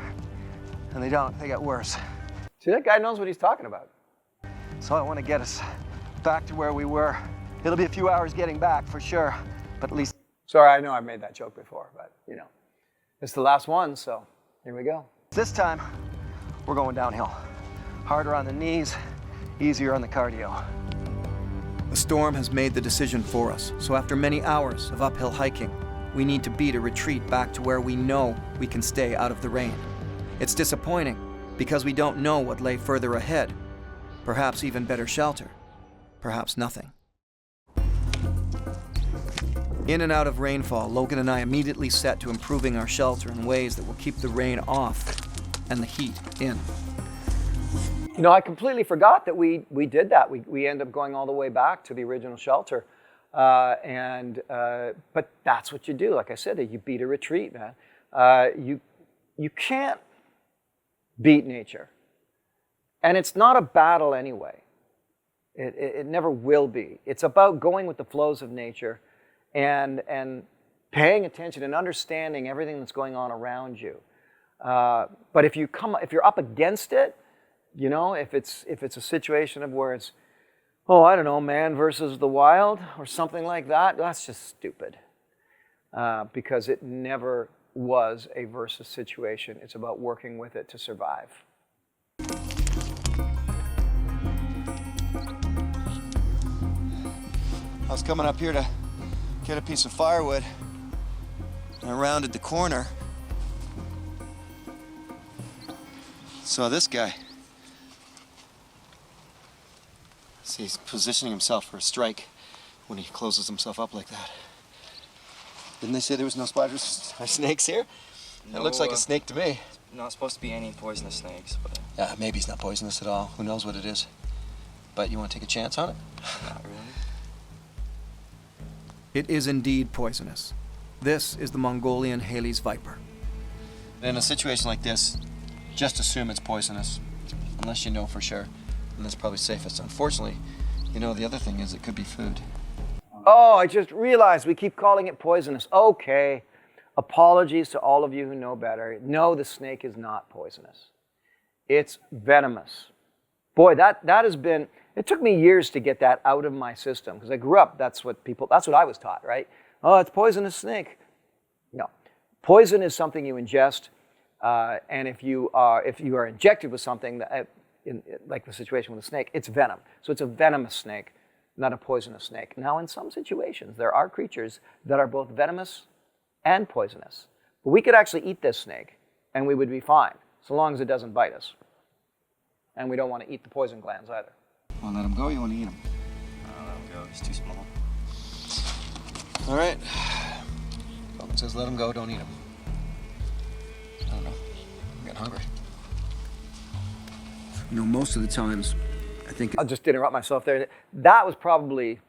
And they don't, they get worse. See, that guy knows what he's talking about. So I want to get us back to where we were. It'll be a few hours getting back for sure, but at least. Sorry, I know I've made that joke before, but it's the last one, so here we go. This time, we're going downhill. Harder on the knees, easier on the cardio. The storm has made the decision for us, so after many hours of uphill hiking, we need to beat a retreat back to where we know we can stay out of the rain. It's disappointing because we don't know what lay further ahead. Perhaps even better shelter. Perhaps nothing. In and out of rainfall, Logan and I immediately set to improving our shelter in ways that will keep the rain off and the heat in. I completely forgot that we did that. We ended up going all the way back to the original shelter. But that's what you do. Like I said, you beat a retreat, man. You can't beat nature. And it's not a battle anyway. It never will be. It's about going with the flows of nature and paying attention and understanding everything that's going on around you. But if you're up against it, if it's a situation of where it's oh, I don't know, man versus the wild or something like that. That's just stupid. Because it never was a versus situation. It's about working with it to survive. I was coming up here to get a piece of firewood, and I rounded the corner. Saw this guy. See, he's positioning himself for a strike when he closes himself up like that. Didn't they say there was no spiders or snakes here? It looks like a snake to me. Not supposed to be any poisonous snakes, but Yeah, maybe it's not poisonous at all. Who knows what it is? But you want to take a chance on it? not really. It is indeed poisonous. This is the Mongolian Haley's viper. In a situation like this, just assume it's poisonous, unless you know for sure, and that's probably safest. Unfortunately, you know, the other thing is it could be food. Oh, I just realized we keep calling it poisonous. Okay. Apologies to all of you who know better. No, the snake is not poisonous. It's venomous. Boy, that has been, it took me years to get that out of my system because I grew up, that's what I was taught, right? Oh, it's poisonous snake. No. Poison is something you ingest, and if you are injected with something, like the situation with the snake, it's venom. So it's a venomous snake, not a poisonous snake. Now, in some situations, there are creatures that are both venomous and poisonous. But we could actually eat this snake, and we would be fine, so long as it doesn't bite us. And we don't want to eat the poison glands either. Want to let him go or you want to eat him? I'll let him go. He's too small. All right. Logan says let him go, don't eat him. I don't know. I'm getting hungry. You know, most of the times, I think I'll just interrupt myself there. That was probably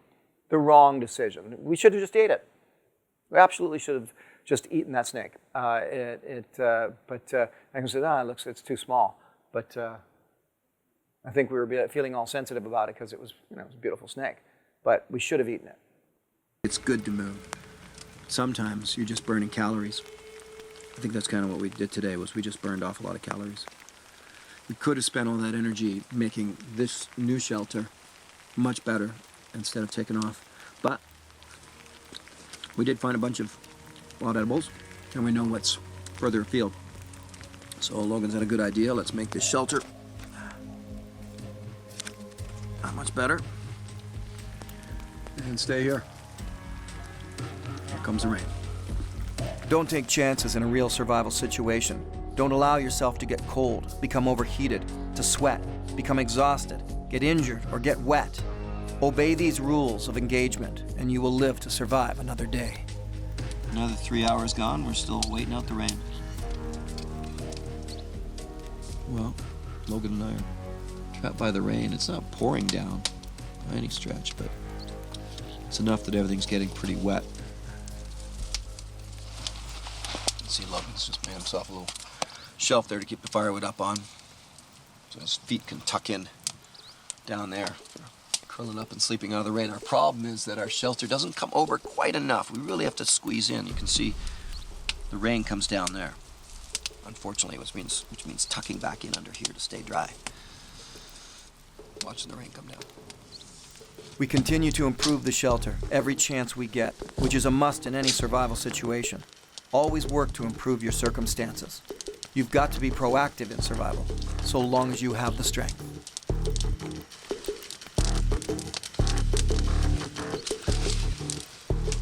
the wrong decision. We should have just ate it. We absolutely should have just eaten that snake. But I can say, it's too small. But I think we were feeling all sensitive about it because it was, it was a beautiful snake. But we should have eaten it. it's good to move. Sometimes you're just burning calories. I think that's kind of what we did today, was we just burned off a lot of calories. We could have spent all that energy making this new shelter much better instead of taking off. But we did find a bunch of wild edibles, and we know what's further afield. So Logan's had a good idea. Let's make this shelter not much better. And stay here. Here comes the rain. Don't take chances in a real survival situation. Don't allow yourself to get cold, become overheated, to sweat, become exhausted, get injured, or get wet. Obey these rules of engagement, and you will live to survive another day. Another 3 hours gone, we're still waiting out the rain. Well, Logan and I are trapped by the rain. It's not pouring down by any stretch, but it's enough that everything's getting pretty wet. See, Logan's just made himself a little shelf there to keep the firewood up on, so his feet can tuck in down there for curling up and sleeping out of the rain. Our problem is that our shelter doesn't come over quite enough. We really have to squeeze in. You can see the rain comes down there, unfortunately, which means tucking back in under here to stay dry. Watching the rain come down. We continue to improve the shelter every chance we get, which is a must in any survival situation. Always work to improve your circumstances. You've got to be proactive in survival, so long as you have the strength.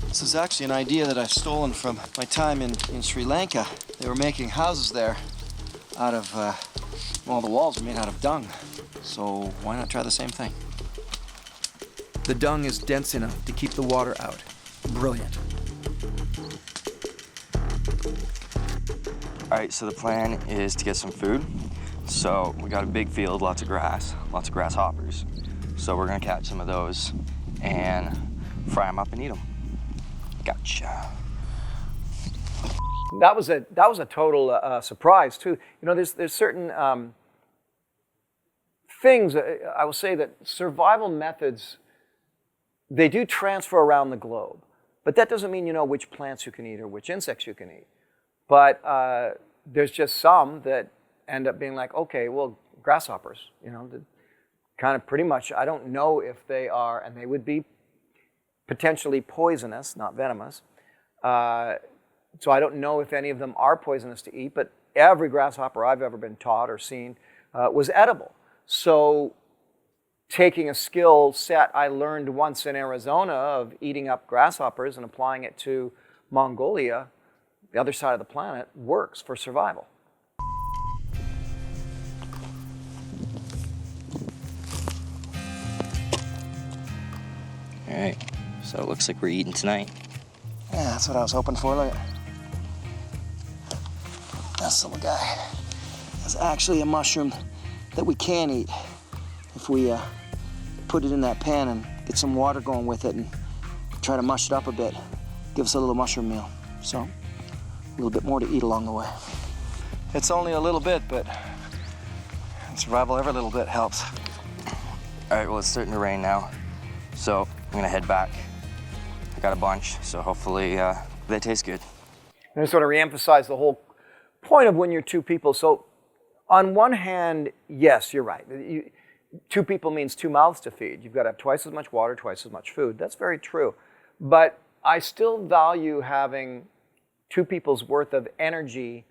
This is actually an idea that I've stolen from my time in Sri Lanka. They were making houses there out of, well, the walls were made out of dung. So why not try the same thing? The dung is dense enough to keep the water out. Brilliant. All right, so the plan is to get some food. So we got a big field, lots of grasshoppers. So we're gonna catch some of those and fry them up and eat them. Gotcha. That was a total surprise too. You know, there's certain things I will say that survival methods, they do transfer around the globe, but that doesn't mean you know which plants you can eat or which insects you can eat. But there's just some that end up being like, okay, well, grasshoppers, you know, kind of pretty much, I don't know if they are, and they would be potentially poisonous, not venomous. So I don't know if any of them are poisonous to eat, but every grasshopper I've ever been taught or seen was edible. So taking a skill set I learned once in Arizona of eating up grasshoppers and applying it to Mongolia, the other side of the planet, works for survival. All right, so it looks like we're eating tonight. Yeah, that's what I was hoping for. Look at this little guy. It's actually a mushroom that we can eat if we put it in that pan and get some water going with it and try to mush it up a bit. Give us a little mushroom meal. So, a little bit more to eat along the way. It's only a little bit, but in survival, every little bit helps. All right, well, it's starting to rain now, so I'm gonna head back. I got a bunch, so hopefully they taste good. I just want to reemphasize the whole point of when you're two people. So on one hand, yes, you're right. Two people means two mouths to feed. You've got to have twice as much water, twice as much food. That's very true. But I still value having two people's worth of energy,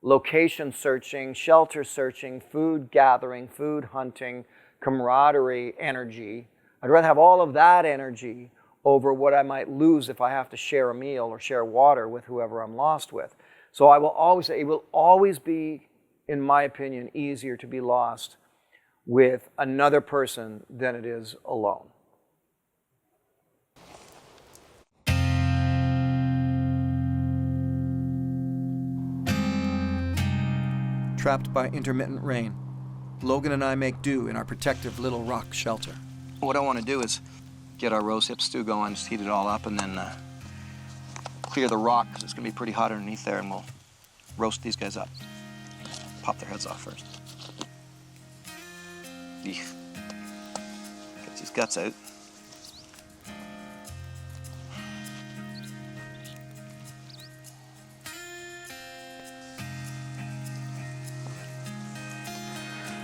location searching, shelter searching, food gathering, food hunting, camaraderie energy. I'd rather have all of that energy over what I might lose if I have to share a meal or share water with whoever I'm lost with. So I will always say it will always be, in my opinion, easier to be lost with another person than it is alone. Trapped by intermittent rain, Logan and I make do in our protective little rock shelter. What I want to do is get our rose hip stew going, just heat it all up, and then clear the rock, because it's going to be pretty hot underneath there, and we'll roast these guys up. Pop their heads off first. Eek. Get these guts out.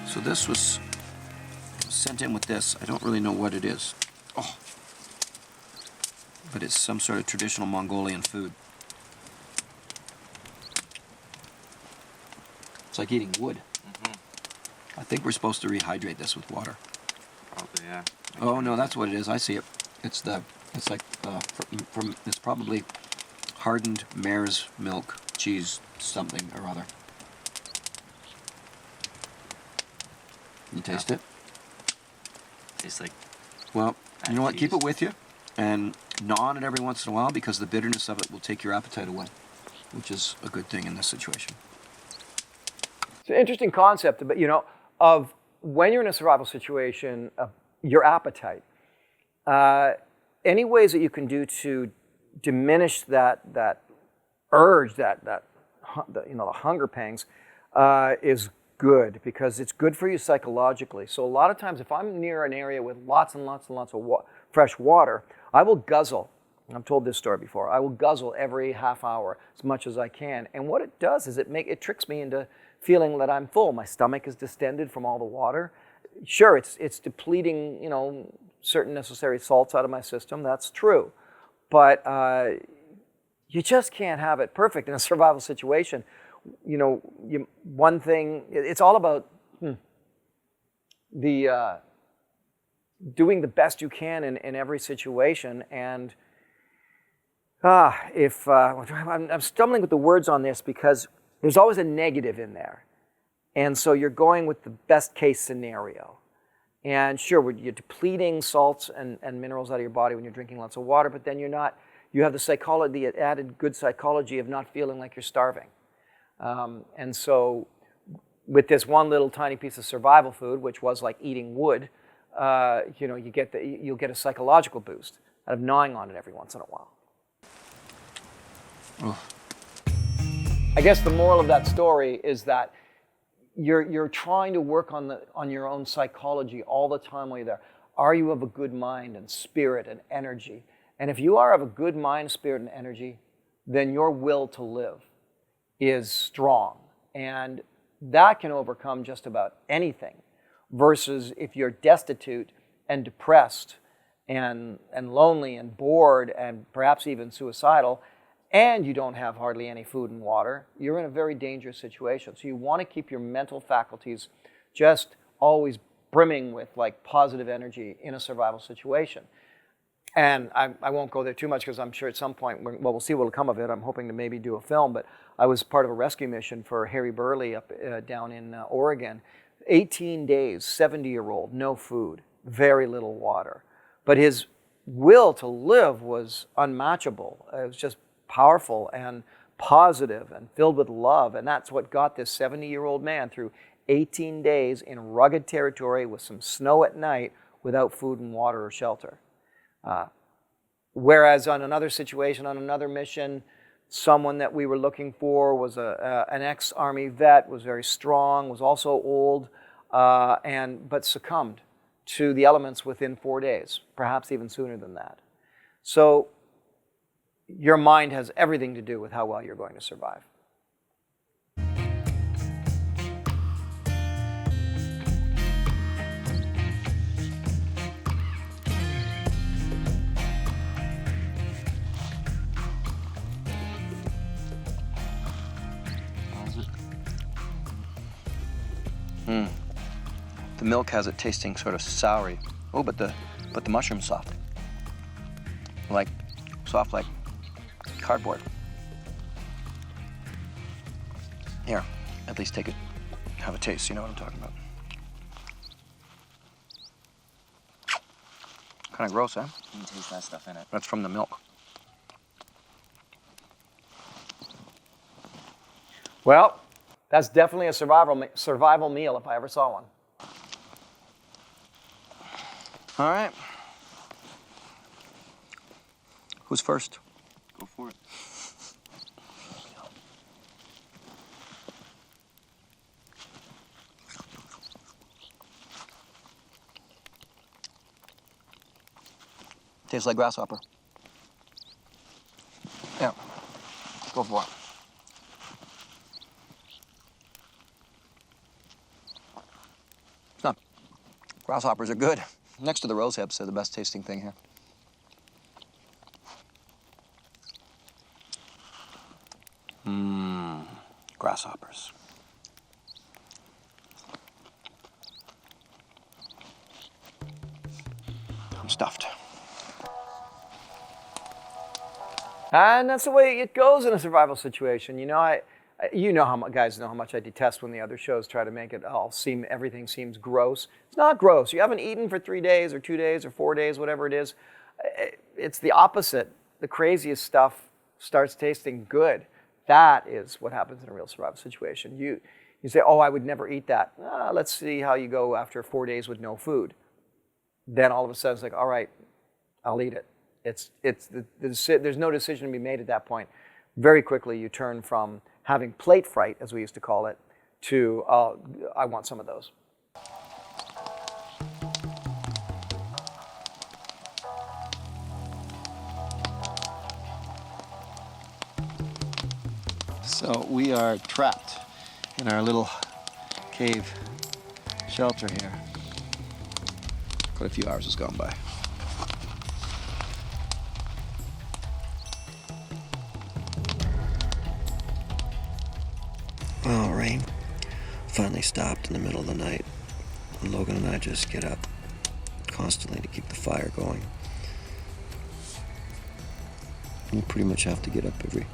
So this was sent in with this. I don't really know what it is. Oh. But it's some sort of traditional Mongolian food. It's like eating wood. I think we're supposed to rehydrate this with water. Probably, yeah. Oh no, that's what it is. I see it. It's like it's probably hardened mare's milk cheese something or other. You taste it? Tastes like. Well, you know what? cheese. Keep it with you and gnaw on it every once in a while because the bitterness of it will take your appetite away, which is a good thing in this situation. It's an interesting concept, but of when you're in a survival situation, your appetite. Any ways that you can do to diminish that urge, the hunger pangs, is good because it's good for you psychologically. So a lot of times, if I'm near an area with lots and lots and lots of fresh water, I will guzzle. I've told this story before. I will guzzle every half hour as much as I can, and what it does is it tricks me into feeling that I'm full. My stomach is distended from all the water. Sure, it's depleting, certain necessary salts out of my system. That's true. But you just can't have it perfect in a survival situation. One thing, it's all about doing the best you can in every situation. And I'm stumbling with the words on this because there's always a negative in there. And so you're going with the best case scenario. And sure, you're depleting salts and minerals out of your body when you're drinking lots of water, but then you have the added good psychology of not feeling like you're starving. And so with this one little tiny piece of survival food, which was like eating wood, you'll get a psychological boost out of gnawing on it every once in a while. Oh. I guess the moral of that story is that you're trying to work on your own psychology all the time while you're there. Are you of a good mind and spirit and energy? And if you are of a good mind, spirit, and energy, then your will to live is strong. And that can overcome just about anything. versus if you're destitute and depressed and lonely and bored and perhaps even suicidal, and you don't have hardly any food and water, you're in a very dangerous situation. So you want to keep your mental faculties just always brimming with like positive energy in a survival situation. And I won't go there too much because I'm sure at some point, we'll see what will come of it. I'm hoping to maybe do a film, but I was part of a rescue mission for Harry Burley up down in Oregon. 18 days, 70-year-old, no food, very little water. But his will to live was unmatchable. It was just powerful and positive and filled with love. And that's what got this 70-year-old man through 18 days in rugged territory with some snow at night without food and water or shelter. Whereas on another situation, on another mission, someone that we were looking for was an ex-Army vet, was very strong, was also old, but succumbed to the elements within 4 days, perhaps even sooner than that. So your mind has everything to do with how well you're going to survive. The milk has it tasting sort of soury. Oh, but the mushroom's soft. Soft like cardboard. Here, at least take it, have a taste, you know what I'm talking about. Kind of gross, huh? You can taste that stuff in it. That's from the milk. Well, that's definitely a survival meal if I ever saw one. All right. Who's first? Go for it. Tastes like grasshopper. Yeah, go for it. It's not. Grasshoppers are good. Next to the rose hips, they're the best tasting thing here. Grasshoppers. I'm stuffed. And that's the way it goes in a survival situation. You know, guys know how much I detest when the other shows try to make it all seem, everything seems gross. It's not gross. You haven't eaten for 3 days or 2 days or 4 days, whatever it is. It's the opposite. The craziest stuff starts tasting good. That is what happens in a real survival situation. You say, oh, I would never eat that. Let's see how you go after 4 days with no food. Then all of a sudden it's like, all right, I'll eat it. There's no decision to be made at that point. Very quickly you turn from having plate fright, as we used to call it, to I want some of those. So we are trapped in our little cave shelter here. Quite a few hours has gone by. Oh, rain finally stopped in the middle of the night. And Logan and I just get up constantly to keep the fire going. You pretty much have to get up every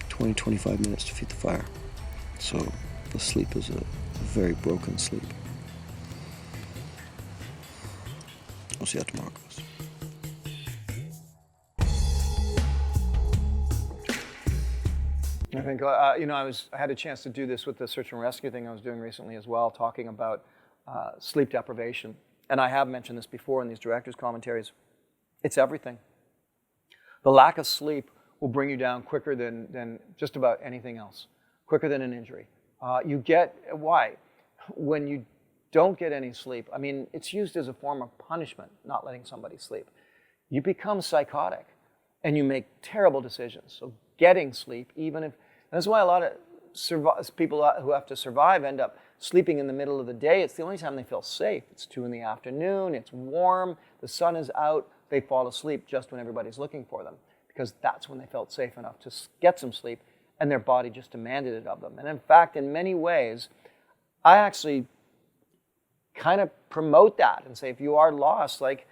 20, 25 minutes to feed the fire. So the sleep is a very broken sleep. We'll see how tomorrow goes. I think, I had a chance to do this with the search and rescue thing I was doing recently as well, talking about sleep deprivation. And I have mentioned this before in these director's commentaries. It's everything. The lack of sleep will bring you down quicker than just about anything else, quicker than an injury. Why? When you don't get any sleep, I mean, it's used as a form of punishment, not letting somebody sleep. You become psychotic and you make terrible decisions. So getting sleep, even if, that's why a lot of people who have to survive end up sleeping in the middle of the day. It's the only time they feel safe. It's 2 in the afternoon, it's warm, the sun is out, they fall asleep just when everybody's looking for them, because that's when they felt safe enough to get some sleep, and their body just demanded it of them. And in fact, in many ways, I actually kind of promote that and say, if you are lost, like,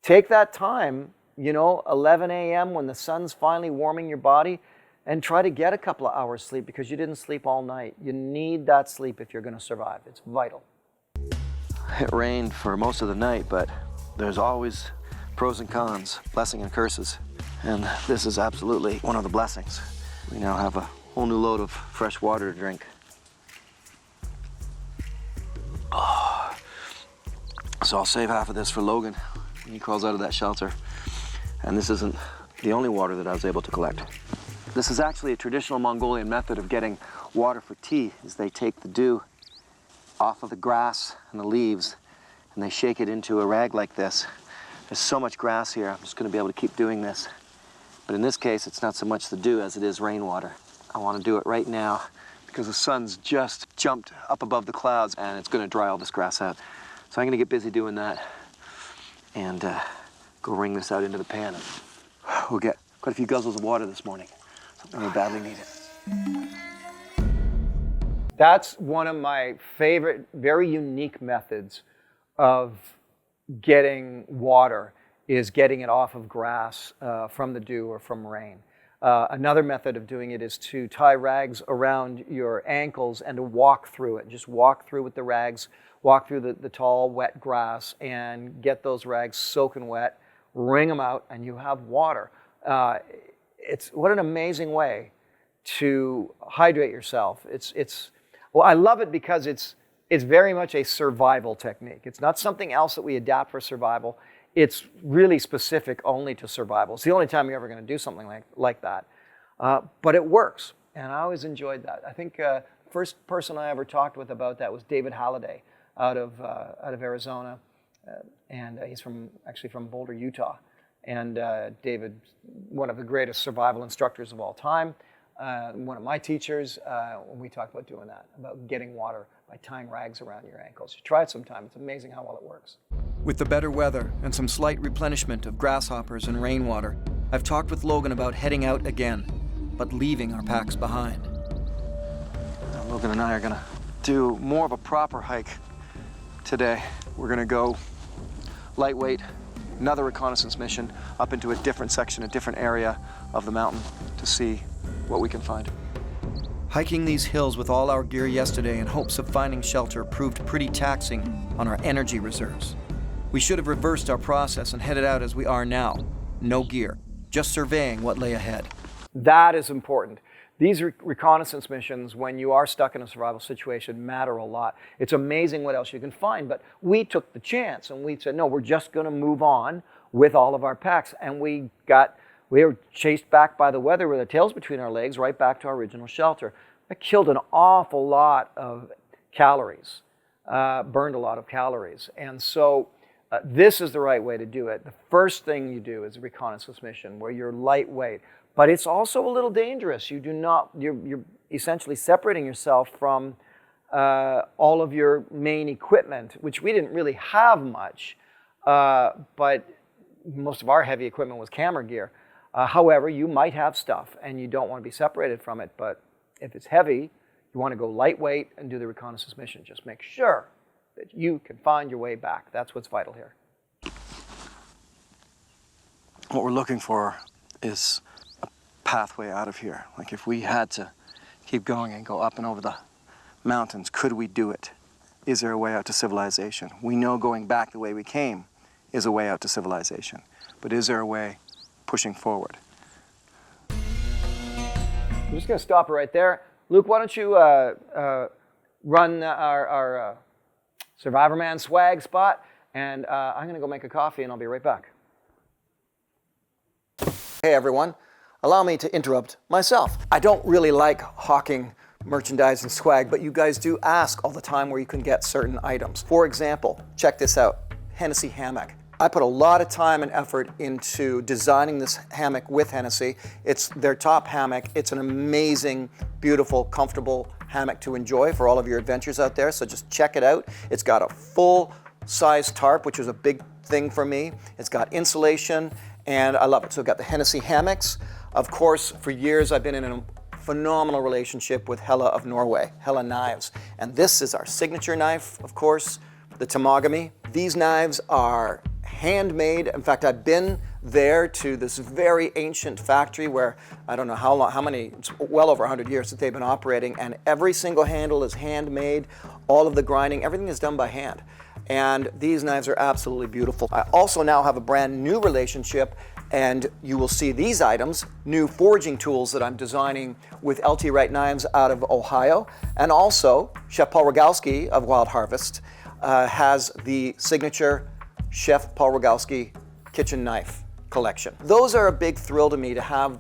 take that time, 11 a.m. when the sun's finally warming your body, and try to get a couple of hours sleep, because you didn't sleep all night. You need that sleep if you're going to survive. It's vital. It rained for most of the night, but there's always pros and cons, blessing and curses. And this is absolutely one of the blessings. We now have a whole new load of fresh water to drink. Oh. So I'll save half of this for Logan when he crawls out of that shelter. And this isn't the only water that I was able to collect. This is actually a traditional Mongolian method of getting water for tea, is they take the dew off of the grass and the leaves, and they shake it into a rag like this. There's so much grass here, I'm just going to be able to keep doing this. But in this case, it's not so much the dew as it is rainwater. I want to do it right now because the sun's just jumped up above the clouds, and it's going to dry all this grass out. So I'm going to get busy doing that and go wring this out into the pan. We'll get quite a few guzzles of water this morning. Something we badly need it. That's one of my favorite, very unique methods of getting water, is getting it off of grass from the dew or from rain. Another method of doing it is to tie rags around your ankles and to walk through it. Just walk through with the rags, walk through the tall, wet grass and get those rags soaking wet, wring them out, and you have water. It's what an amazing way to hydrate yourself. Well, I love it because it's very much a survival technique. It's not something else that we adapt for survival. It's really specific only to survival. It's the only time you're ever going to do something like that. But it works, and I always enjoyed that. I think first person I ever talked with about that was David Halliday out of Arizona, and he's actually from Boulder, Utah. And David, one of the greatest survival instructors of all time, one of my teachers, when we talked about doing that, about getting water by tying rags around your ankles. You try it sometime. It's amazing how well it works. With the better weather and some slight replenishment of grasshoppers and rainwater, I've talked with Logan about heading out again, but leaving our packs behind. Logan and I are gonna do more of a proper hike today. We're gonna go lightweight, another reconnaissance mission up into a different section, a different area of the mountain to see what we can find. Hiking these hills with all our gear yesterday in hopes of finding shelter proved pretty taxing on our energy reserves. We should have reversed our process and headed out as we are now. No gear, just surveying what lay ahead. That is important. These reconnaissance missions, when you are stuck in a survival situation, matter a lot. It's amazing what else you can find, but we took the chance and we said, no, we're just going to move on with all of our packs. And we were chased back by the weather with our tails between our legs right back to our original shelter. That killed an awful lot of calories, burned a lot of calories. And so this is the right way to do it. The first thing you do is a reconnaissance mission where you're lightweight, but it's also a little dangerous. You're essentially separating yourself from all of your main equipment, which we didn't really have much, but most of our heavy equipment was camera gear. However, you might have stuff and you don't want to be separated from it, but if it's heavy, you want to go lightweight and do the reconnaissance mission. Just make sure that you can find your way back. That's what's vital here. What we're looking for is a pathway out of here. Like if we had to keep going and go up and over the mountains, could we do it? Is there a way out to civilization? We know going back the way we came is a way out to civilization, but is there a way pushing forward? I'm just going to stop it right there. Luke, why don't you run our Survivorman swag spot, and I'm going to go make a coffee, and I'll be right back. Hey, everyone. Allow me to interrupt myself. I don't really like hawking merchandise and swag, but you guys do ask all the time where you can get certain items. For example, check this out, Hennessy hammock. I put a lot of time and effort into designing this hammock with Hennessy. It's their top hammock. It's an amazing, beautiful, comfortable hammock to enjoy for all of your adventures out there, so just check it out. It's got a full-size tarp, which was a big thing for me. It's got insulation, and I love it. So I've got the Hennessy hammocks. Of course, for years I've been in a phenomenal relationship with Hella of Norway, Hella Knives. And this is our signature knife, of course, the Tamagami. These knives are handmade. In fact, I've been there to this very ancient factory where I don't know how many, it's well over 100 years that they've been operating, and every single handle is handmade. All of the grinding, everything is done by hand. And these knives are absolutely beautiful. I also now have a brand new relationship, and you will see these items, new foraging tools that I'm designing with LT Wright Knives out of Ohio. And also, Chef Paul Rogalski of Wild Harvest has the signature Chef Paul Rogalski kitchen knife collection. Those are a big thrill to me, to have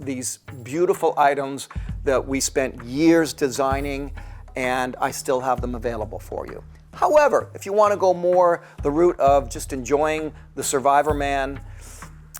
these beautiful items that we spent years designing, and I still have them available for you. However, if you want to go more the route of just enjoying the Survivorman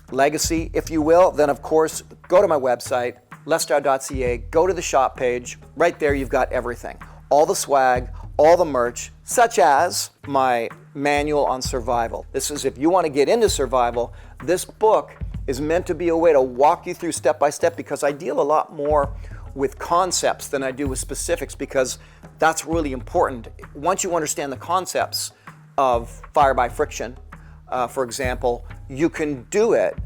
legacy, if you will, then of course, go to my website, lestroud.ca, go to the shop page. Right there, you've got everything. All the swag, all the merch, such as my manual on survival. This is if you want to get into survival. This book is meant to be a way to walk you through step by step, because I deal a lot more with concepts than I do with specifics, because that's really important. Once you understand the concepts of fire by friction, for example, you can do it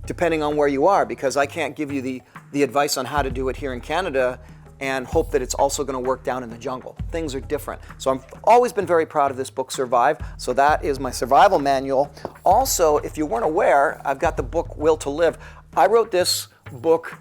depending on where you are, because I can't give you the advice on how to do it here in Canada and hope that it's also going to work down in the jungle. Things are different. So I've always been very proud of this book, Survive. So that is my survival manual. Also, if you weren't aware, I've got the book Will to Live. I wrote this book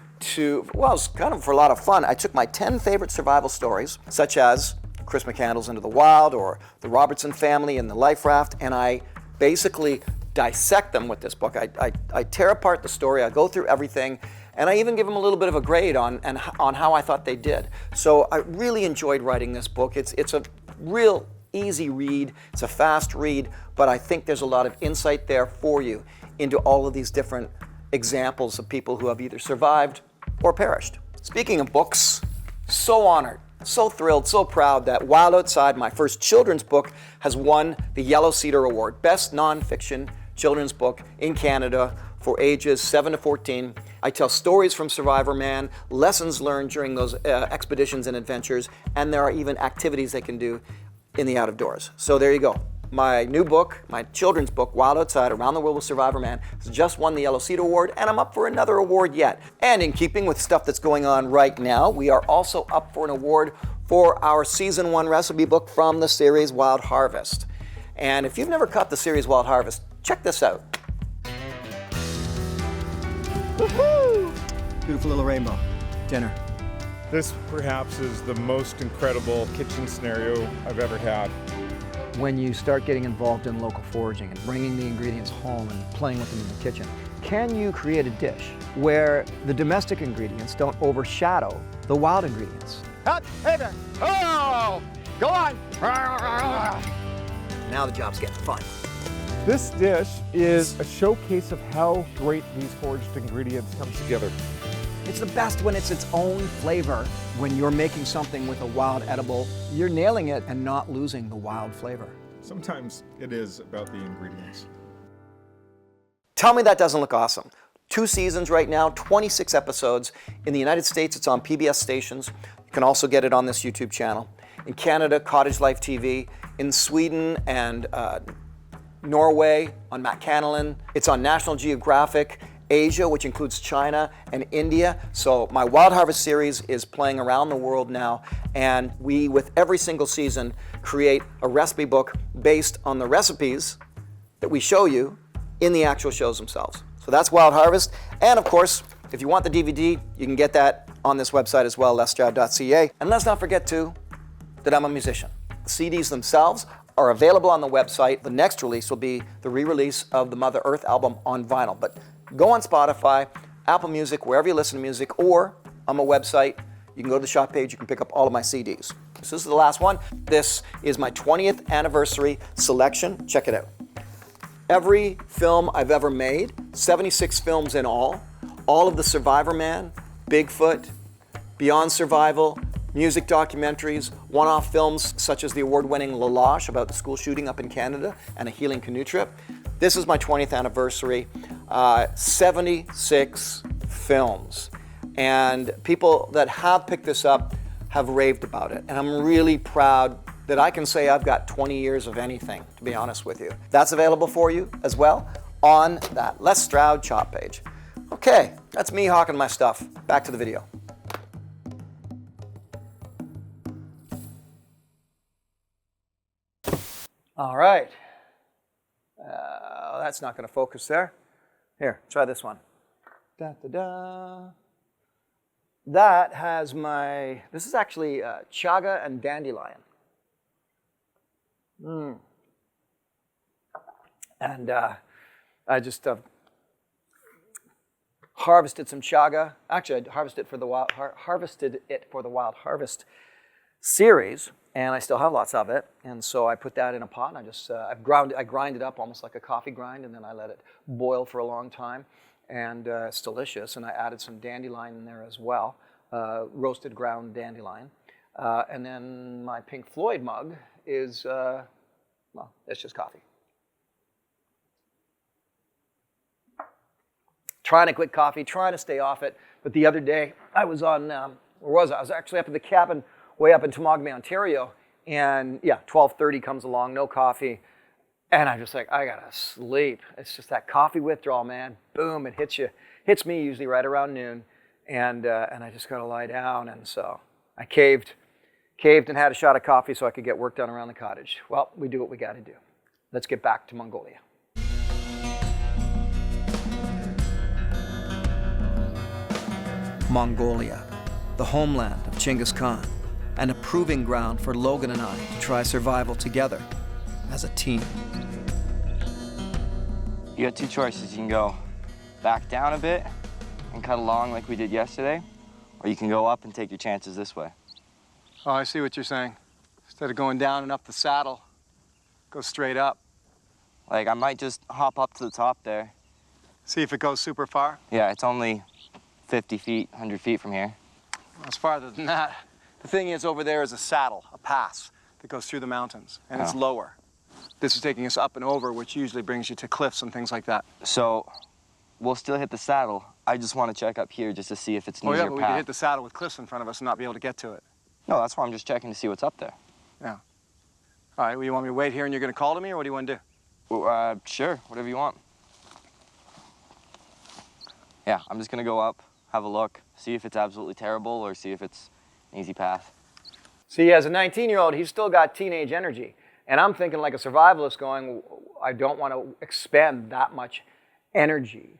well, it's kind of for a lot of fun. I took my 10 favorite survival stories, such as Chris McCandless Into the Wild or the Robertson family and the life raft, and I basically dissect them with this book. I tear apart the story, I go through everything, and I even give them a little bit of a grade on how I thought they did. So I really enjoyed writing this book. It's a real easy read, it's a fast read, but I think there's a lot of insight there for you into all of these different examples of people who have either survived or perished. Speaking of books, so honored, so thrilled, so proud that Wild Outside, my first children's book, has won the Yellow Cedar Award, Best Nonfiction Children's Book in Canada for ages 7 to 14. I tell stories from Survivorman, lessons learned during those expeditions and adventures, and there are even activities they can do in the out of doors. So there you go. My new book, my children's book, Wild Outside, Around the World with Survivorman, has just won the Yellow Cedar Award, and I'm up for another award yet. And in keeping with stuff that's going on right now, we are also up for an award for our Season 1 recipe book from the series Wild Harvest. And if you've never caught the series Wild Harvest, check this out. Woohoo! Beautiful little rainbow. Dinner. This perhaps is the most incredible kitchen scenario I've ever had. When you start getting involved in local foraging and bringing the ingredients home and playing with them in the kitchen, can you create a dish where the domestic ingredients don't overshadow the wild ingredients? Hey there! Oh! Go on! Now the job's getting fun. This dish is a showcase of how great these foraged ingredients come together. It's the best when it's its own flavor. When you're making something with a wild edible, you're nailing it and not losing the wild flavor. Sometimes it is about the ingredients. Tell me that doesn't look awesome. 2 seasons right now, 26 episodes. In the United States, it's on PBS stations. You can also get it on this YouTube channel. In Canada, Cottage Life TV. In Sweden and Norway, on Matt Cannellan. It's on National Geographic. Asia, which includes China and India. So my Wild Harvest series is playing around the world now, and we, with every single season, create a recipe book based on the recipes that we show you in the actual shows themselves. So that's Wild Harvest. And of course, if you want the DVD, you can get that on this website as well, lestroud.ca. And let's not forget too, that I'm a musician. The CDs themselves are available on the website. The next release will be the re-release of the Mother Earth album on vinyl. But go on Spotify, Apple Music, wherever you listen to music, or on my website. You can go to the shop page, you can pick up all of my CDs. So this is the last one. This is my 20th anniversary selection. Check it out. every film I've ever made, 76 films in all of the Survivorman, Bigfoot, Beyond Survival, music documentaries, one-off films such as the award-winning Lalache about the school shooting up in Canada and a healing canoe trip. This is my 20th anniversary, 76 films. And people that have picked this up have raved about it. And I'm really proud that I can say I've got 20 years of anything, to be honest with you. That's available for you as well on that Les Stroud shop page. Okay, that's me hawking my stuff. Back to the video. All right. That's not going to focus there. Here, try this one. Da, da, da. That has my, this is actually chaga and dandelion. And I just harvested some chaga. Actually, I harvested it for the Wild Harvest series, and I still have lots of it. And so I put that in a pot, and I grind it up almost like a coffee grind, and then I let it boil for a long time. And it's delicious. And I added some dandelion in there as well, roasted ground dandelion. And then my Pink Floyd mug is, well, it's just coffee. Trying to quit coffee, trying to stay off it. But the other day, I was on, where was I? I was actually up at the cabin way up in Temagami, Ontario. And yeah, 12:30 comes along, no coffee. And I'm just like, I gotta sleep. It's just that coffee withdrawal, man. Boom, it hits you. Hits me usually right around noon. And I just gotta lie down. And so I caved and had a shot of coffee so I could get work done around the cottage. Well, we do what we gotta do. Let's get back to Mongolia. Mongolia, the homeland of Genghis Khan, and a proving ground for Logan and I to try survival together as a team. You got two choices. You can go back down a bit and cut along like we did yesterday, or you can go up and take your chances this way. Oh, I see what you're saying. Instead of going down and up the saddle, go straight up. Like, I might just hop up to the top there. See if it goes super far? Yeah, it's only 50 feet, 100 feet from here. Well, it's farther than that. The thing is, over there is a saddle, a pass that goes through the mountains, and it's lower. This is taking us up and over, which usually brings you to cliffs and things like that. So, we'll still hit the saddle. I just want to check up here just to see if it's an Oh, easier yeah, but we path. could hit the saddle with cliffs in front of us and not be able to get to it. No, that's why I'm just checking to see what's up there. Yeah. All right, well, you want me to wait here and you're going to call to me, or what do you want to do? Well, sure, whatever you want. Yeah, I'm just going to go up, have a look, see if it's absolutely terrible or see if it's an easy path. See, as a 19-year-old, he's still got teenage energy. And I'm thinking like a survivalist going, I don't want to expend that much energy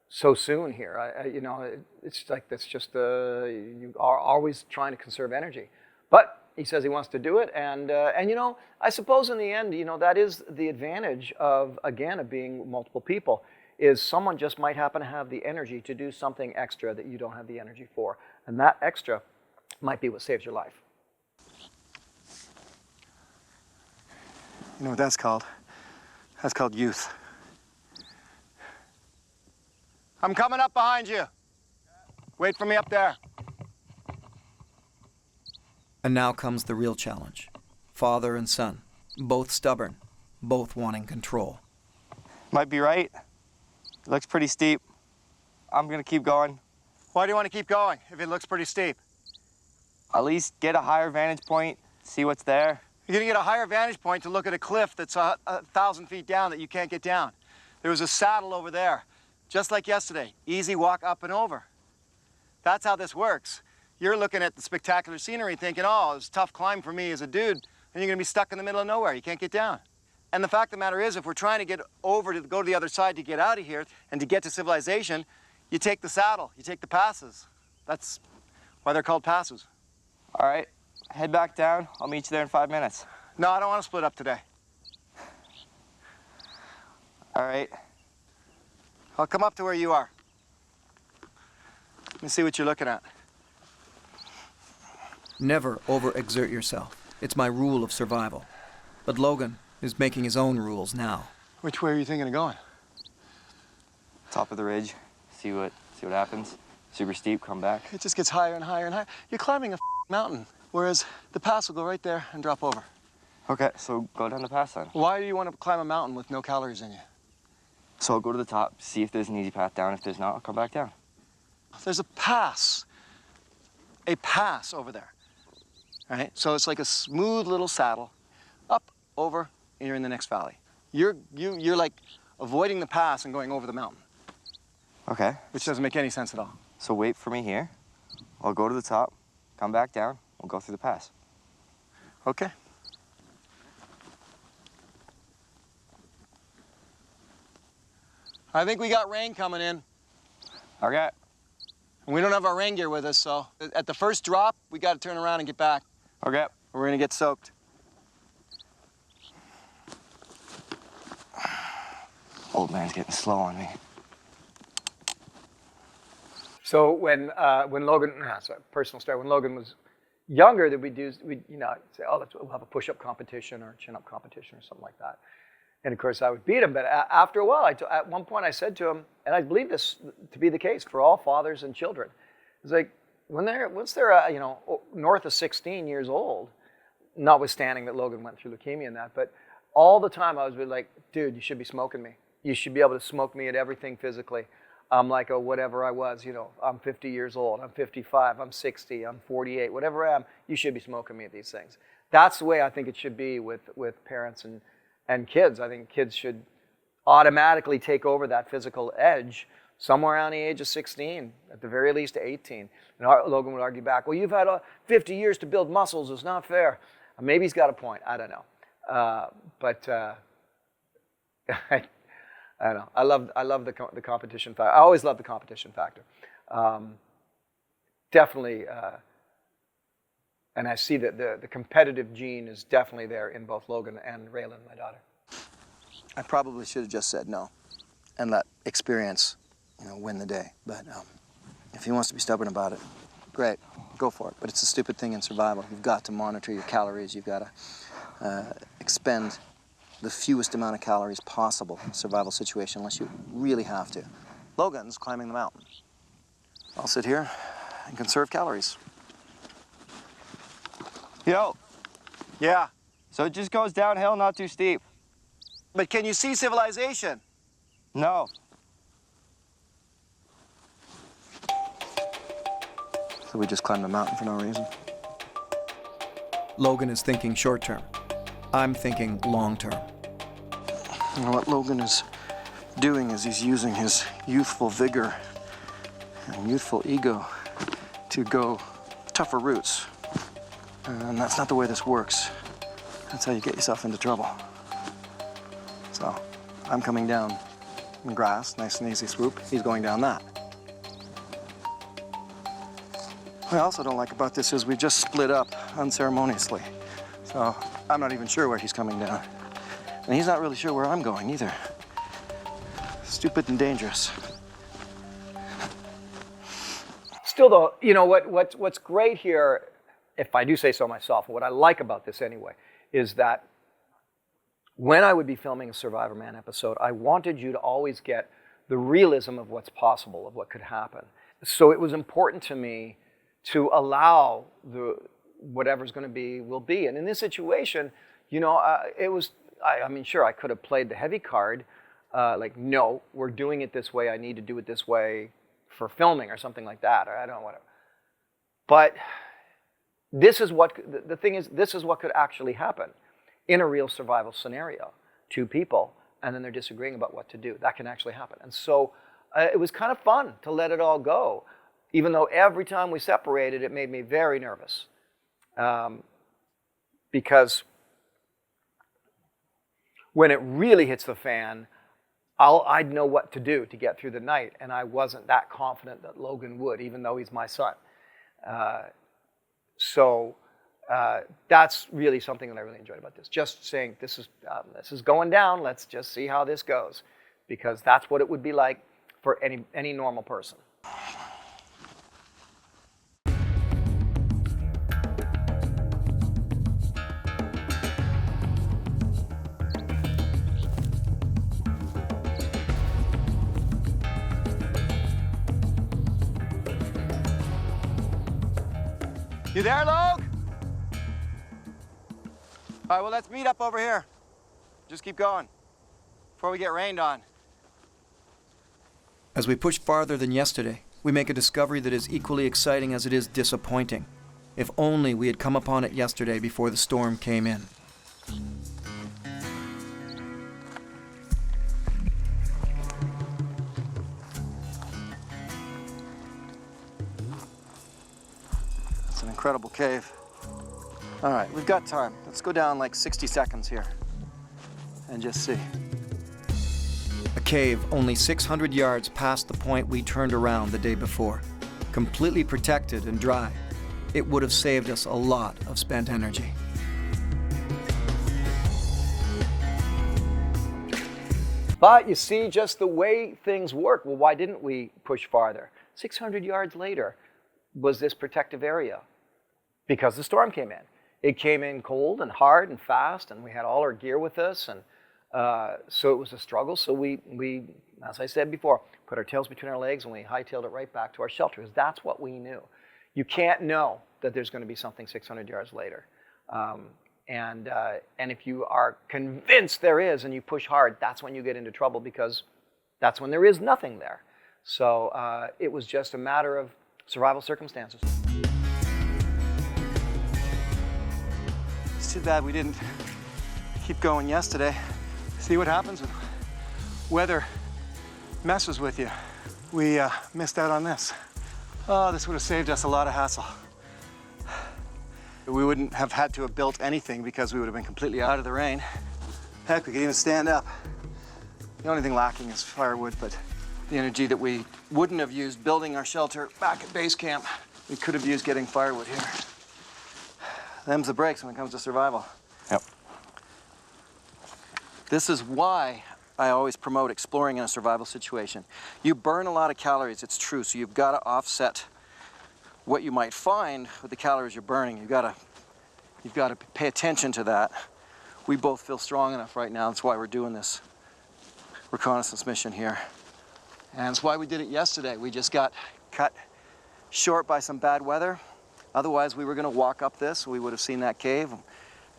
so soon here. You know, it's like that's just, you are always trying to conserve energy. But he says he wants to do it. And you know, I suppose in the end, you know, that is the advantage of, again, of being multiple people, is someone just might happen to have the energy to do something extra that you don't have the energy for. And that extra might be what saves your life. You know what that's called? That's called youth. I'm coming up behind you. Wait for me up there. And now comes the real challenge. Father and son, both stubborn, both wanting control. Might be right. It looks pretty steep. I'm going to keep going. Why do you want to keep going if it looks pretty steep? At least get a higher vantage point, see what's there. You're going to get a higher vantage point to look at a cliff that's 1,000 feet down that you can't get down. There was a saddle over there, just like yesterday. Easy walk up and over. That's how this works. You're looking at the spectacular scenery thinking, oh, it's a tough climb for me as a dude, and you're going to be stuck in the middle of nowhere. You can't get down. And the fact of the matter is, if we're trying to get over to go to the other side to get out of here and to get to civilization, you take the saddle, you take the passes. That's why they're called passes. All right, head back down. I'll meet you there in 5 minutes. No, I don't want to split up today. All right. I'll come up to where you are. Let me see what you're looking at. Never overexert yourself. It's my rule of survival. But Logan is making his own rules now. Which way are you thinking of going? Top of the ridge, see what happens. Super steep, come back. It just gets higher and higher and higher. You're climbing a mountain, whereas the pass will go right there and drop over. Okay, so go down the pass then. Why do you want to climb a mountain with no calories in you? So I'll go to the top, see if there's an easy path down. If there's not, I'll come back down. There's a pass over there, right? So it's like a smooth little saddle, up, over, and you're in the next valley. You're like avoiding the pass and going over the mountain, Okay. which doesn't make any sense at all. So wait for me here. I'll go to the top, come back down. We'll go through the pass. Okay. I think we got rain coming in. Okay. And we don't have our rain gear with us, so at the first drop, we got to turn around and get back. Okay. Or we're going to get soaked. Old man's getting slow on me. So when Logan, sorry, personal story, when Logan was younger, that we'd say, oh, we'll have a push-up competition or a chin-up competition or something like that. And of course, I would beat him. But after a while, at one point, I said to him, and I believe this to be the case for all fathers and children, it's like once they're north of 16 years old, notwithstanding that Logan went through leukemia and that, but all the time I was like, dude, you should be smoking me. You should be able to smoke me at everything physically. I'm like a whatever I was, I'm 50 years old, I'm 55, I'm 60, I'm 48, whatever I am, you should be smoking me at these things. That's the way I think it should be with parents and kids. I think kids should automatically take over that physical edge somewhere around the age of 16, at the very least 18. And Logan would argue back, well, you've had 50 years to build muscles, it's not fair. Maybe he's got a point, I don't know. I don't know. I love the competition factor. I always love the competition factor. Definitely, and I see that the competitive gene is definitely there in both Logan and Raylan, my daughter. I probably should have just said no and let experience, win the day. But if he wants to be stubborn about it, great, go for it. But it's a stupid thing in survival. You've got to monitor your calories. You've got to expend the fewest amount of calories possible in a survival situation unless you really have to. Logan's climbing the mountain. I'll sit here and conserve calories. Yo. Yeah, So it just goes downhill, not too steep. but can you see civilization? No. So we just climbed the mountain for no reason. Logan is thinking short term. I'm thinking long term. What Logan is doing is he's using his youthful vigor and youthful ego to go tougher routes. And that's not the way this works. That's how you get yourself into trouble. So I'm coming down in grass, nice and easy swoop. He's going down that. What I also don't like about this is we just split up unceremoniously. So I'm not even sure where he's coming down. And he's not really sure where I'm going either. Stupid and dangerous. Still though, what's great here, if I do say so myself, what I like about this anyway, is that when I would be filming a Survivorman episode, I wanted you to always get the realism of what's possible, of what could happen. So it was important to me to allow whatever's going to be will be. And in this situation, it was, sure, I could have played the heavy card, like, no, we're doing it this way, I need to do it this way for filming or something like that, or I don't know, whatever. But this is what, the thing is, this is what could actually happen in a real survival scenario. Two people, and then they're disagreeing about what to do. That can actually happen. And so it was kind of fun to let it all go, even though every time we separated, it made me very nervous. Because when it really hits the fan, I'd know what to do to get through the night, and I wasn't that confident that Logan would, even though he's my son. So that's really something that I really enjoyed about this. Just saying, this is going down, let's just see how this goes. Because that's what it would be like for any normal person. You there, Logan? All right, well, let's meet up over here. Just keep going before we get rained on. As we push farther than yesterday, we make a discovery that is equally exciting as it is disappointing. If only we had come upon it yesterday before the storm came in. It's an incredible cave. All right, we've got time. Let's go down like 60 seconds here and just see. A cave only 600 yards past the point we turned around the day before. Completely protected and dry. It would have saved us a lot of spent energy. But you see just the way things work. Well, why didn't we push farther? 600 yards later was this protective area because the storm came in. It came in cold and hard and fast, and we had all our gear with us, and so it was a struggle. So we, as I said before, put our tails between our legs and we hightailed it right back to our shelter because that's what we knew. You can't know that there's going to be something 600 yards later. And if you are convinced there is and you push hard, that's when you get into trouble because that's when there is nothing there. So it was just a matter of survival circumstances. It's too bad we didn't keep going yesterday. See what happens when weather messes with you. We missed out on this. Oh, this would have saved us a lot of hassle. We wouldn't have had to have built anything because we would have been completely out of the rain. Heck, we could even stand up. The only thing lacking is firewood, but the energy that we wouldn't have used building our shelter back at base camp, we could have used getting firewood here. Them's the breaks when it comes to survival. Yep. This is why I always promote exploring in a survival situation. You burn a lot of calories, it's true, so you've got to offset what you might find with the calories you're burning. You've got to pay attention to that. We both feel strong enough right now. That's why we're doing this reconnaissance mission here. And it's why we did it yesterday. We just got cut short by some bad weather. Otherwise, we were going to walk up this. We would have seen that cave.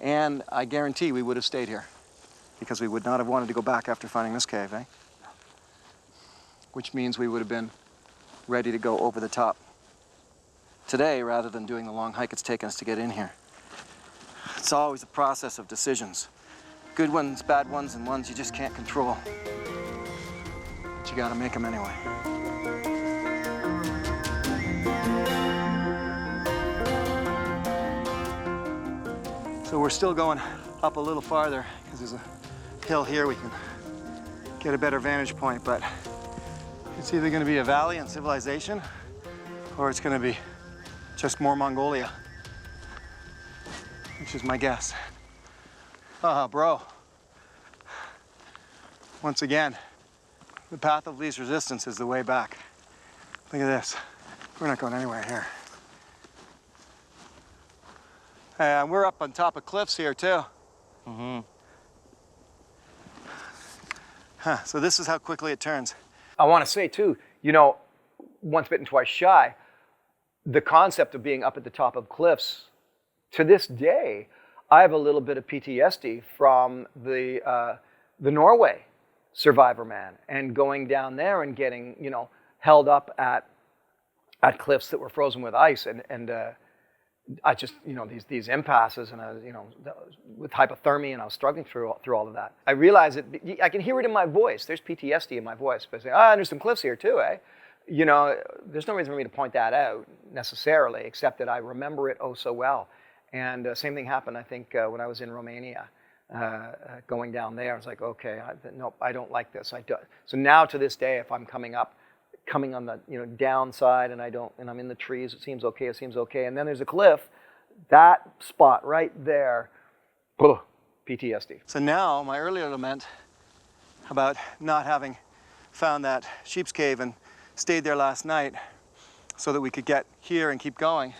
And I guarantee we would have stayed here because we would not have wanted to go back after finding this cave, eh? Which means we would have been ready to go over the top today rather than doing the long hike it's taken us to get in here. It's always a process of decisions. Good ones, bad ones, and ones you just can't control. But you gotta make them anyway. So we're still going up a little farther because there's a hill here we can get a better vantage point, but it's either gonna be a valley and civilization or it's gonna be just more Mongolia, which is my guess. Bro. Once again, the path of least resistance is the way back. Look at this. We're not going anywhere here. And we're up on top of cliffs here too. Mm-hmm. So this is how quickly it turns. I want to say too, you know, once bitten, twice shy, the concept of being up at the top of cliffs, to this day, I have a little bit of PTSD from the Norway Survivorman and going down there and getting, you know, held up at cliffs that were frozen with ice and I just, you know, these impasses and I was, you know, with hypothermia and I was struggling through all of that. I realized that I can hear it in my voice. There's PTSD in my voice. But I say, there's some cliffs here too, eh? You know, there's no reason for me to point that out necessarily, except that I remember it oh so well. And same thing happened, I think, when I was in Romania, going down there. I was like, okay, nope, I don't like this. So now to this day, if I'm coming on the downside and I'm in the trees, it seems okay. And then there's a cliff, that spot right there, PTSD. So now my earlier lament about not having found that sheep's cave and stayed there last night so that we could get here and keep going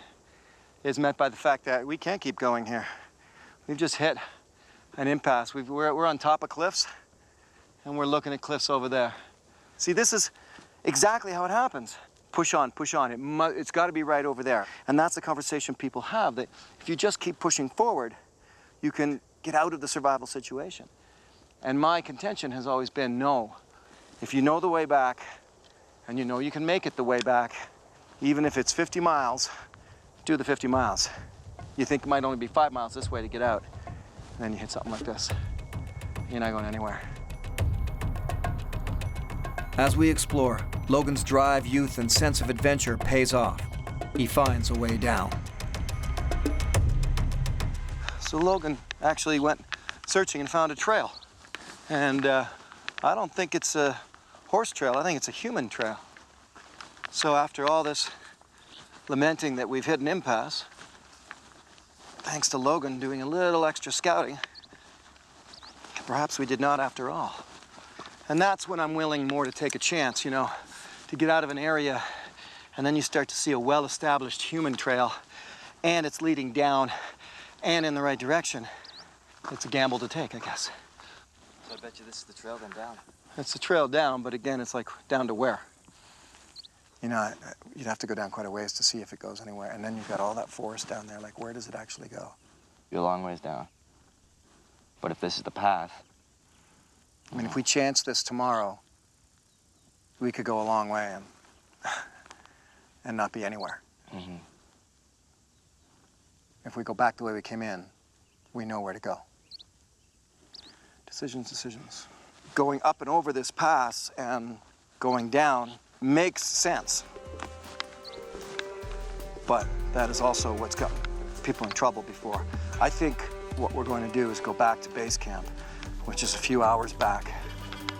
is met by the fact that we can't keep going here. We've just hit an impasse. We're on top of cliffs and we're looking at cliffs over there. See, this is exactly how it happens. push on, push on. It's got to be right over there. And that's the conversation people have, that if you just keep pushing forward, you can get out of the survival situation. And my contention has always been, no. If you know the way back, and you know you can make it the way back, even if it's 50 miles, do the 50 miles. You think it might only be 5 miles this way to get out, and then you hit something like this. You're not going anywhere. As we explore, Logan's drive, youth, and sense of adventure pays off. He finds a way down. So Logan actually went searching and found a trail. And I don't think it's a horse trail, I think it's a human trail. So after all this lamenting that we've hit an impasse, thanks to Logan doing a little extra scouting, perhaps we did not after all. And that's when I'm willing more to take a chance, you know, to get out of an area, and then you start to see a well-established human trail, and it's leading down and in the right direction. It's a gamble to take, I guess. So I bet you this is the trail then down. It's the trail down, but again, it's like down to where? You know, you'd have to go down quite a ways to see if it goes anywhere. And then you've got all that forest down there. Like, where does it actually go? You're a long ways down. But if this is the path... I mean, if we chance this tomorrow, we could go a long way and not be anywhere. Mm-hmm. If we go back the way we came in, we know where to go. Decisions, decisions. Going up and over this pass and going down makes sense. But that is also what's got people in trouble before. I think what we're going to do is go back to base camp, which is a few hours back,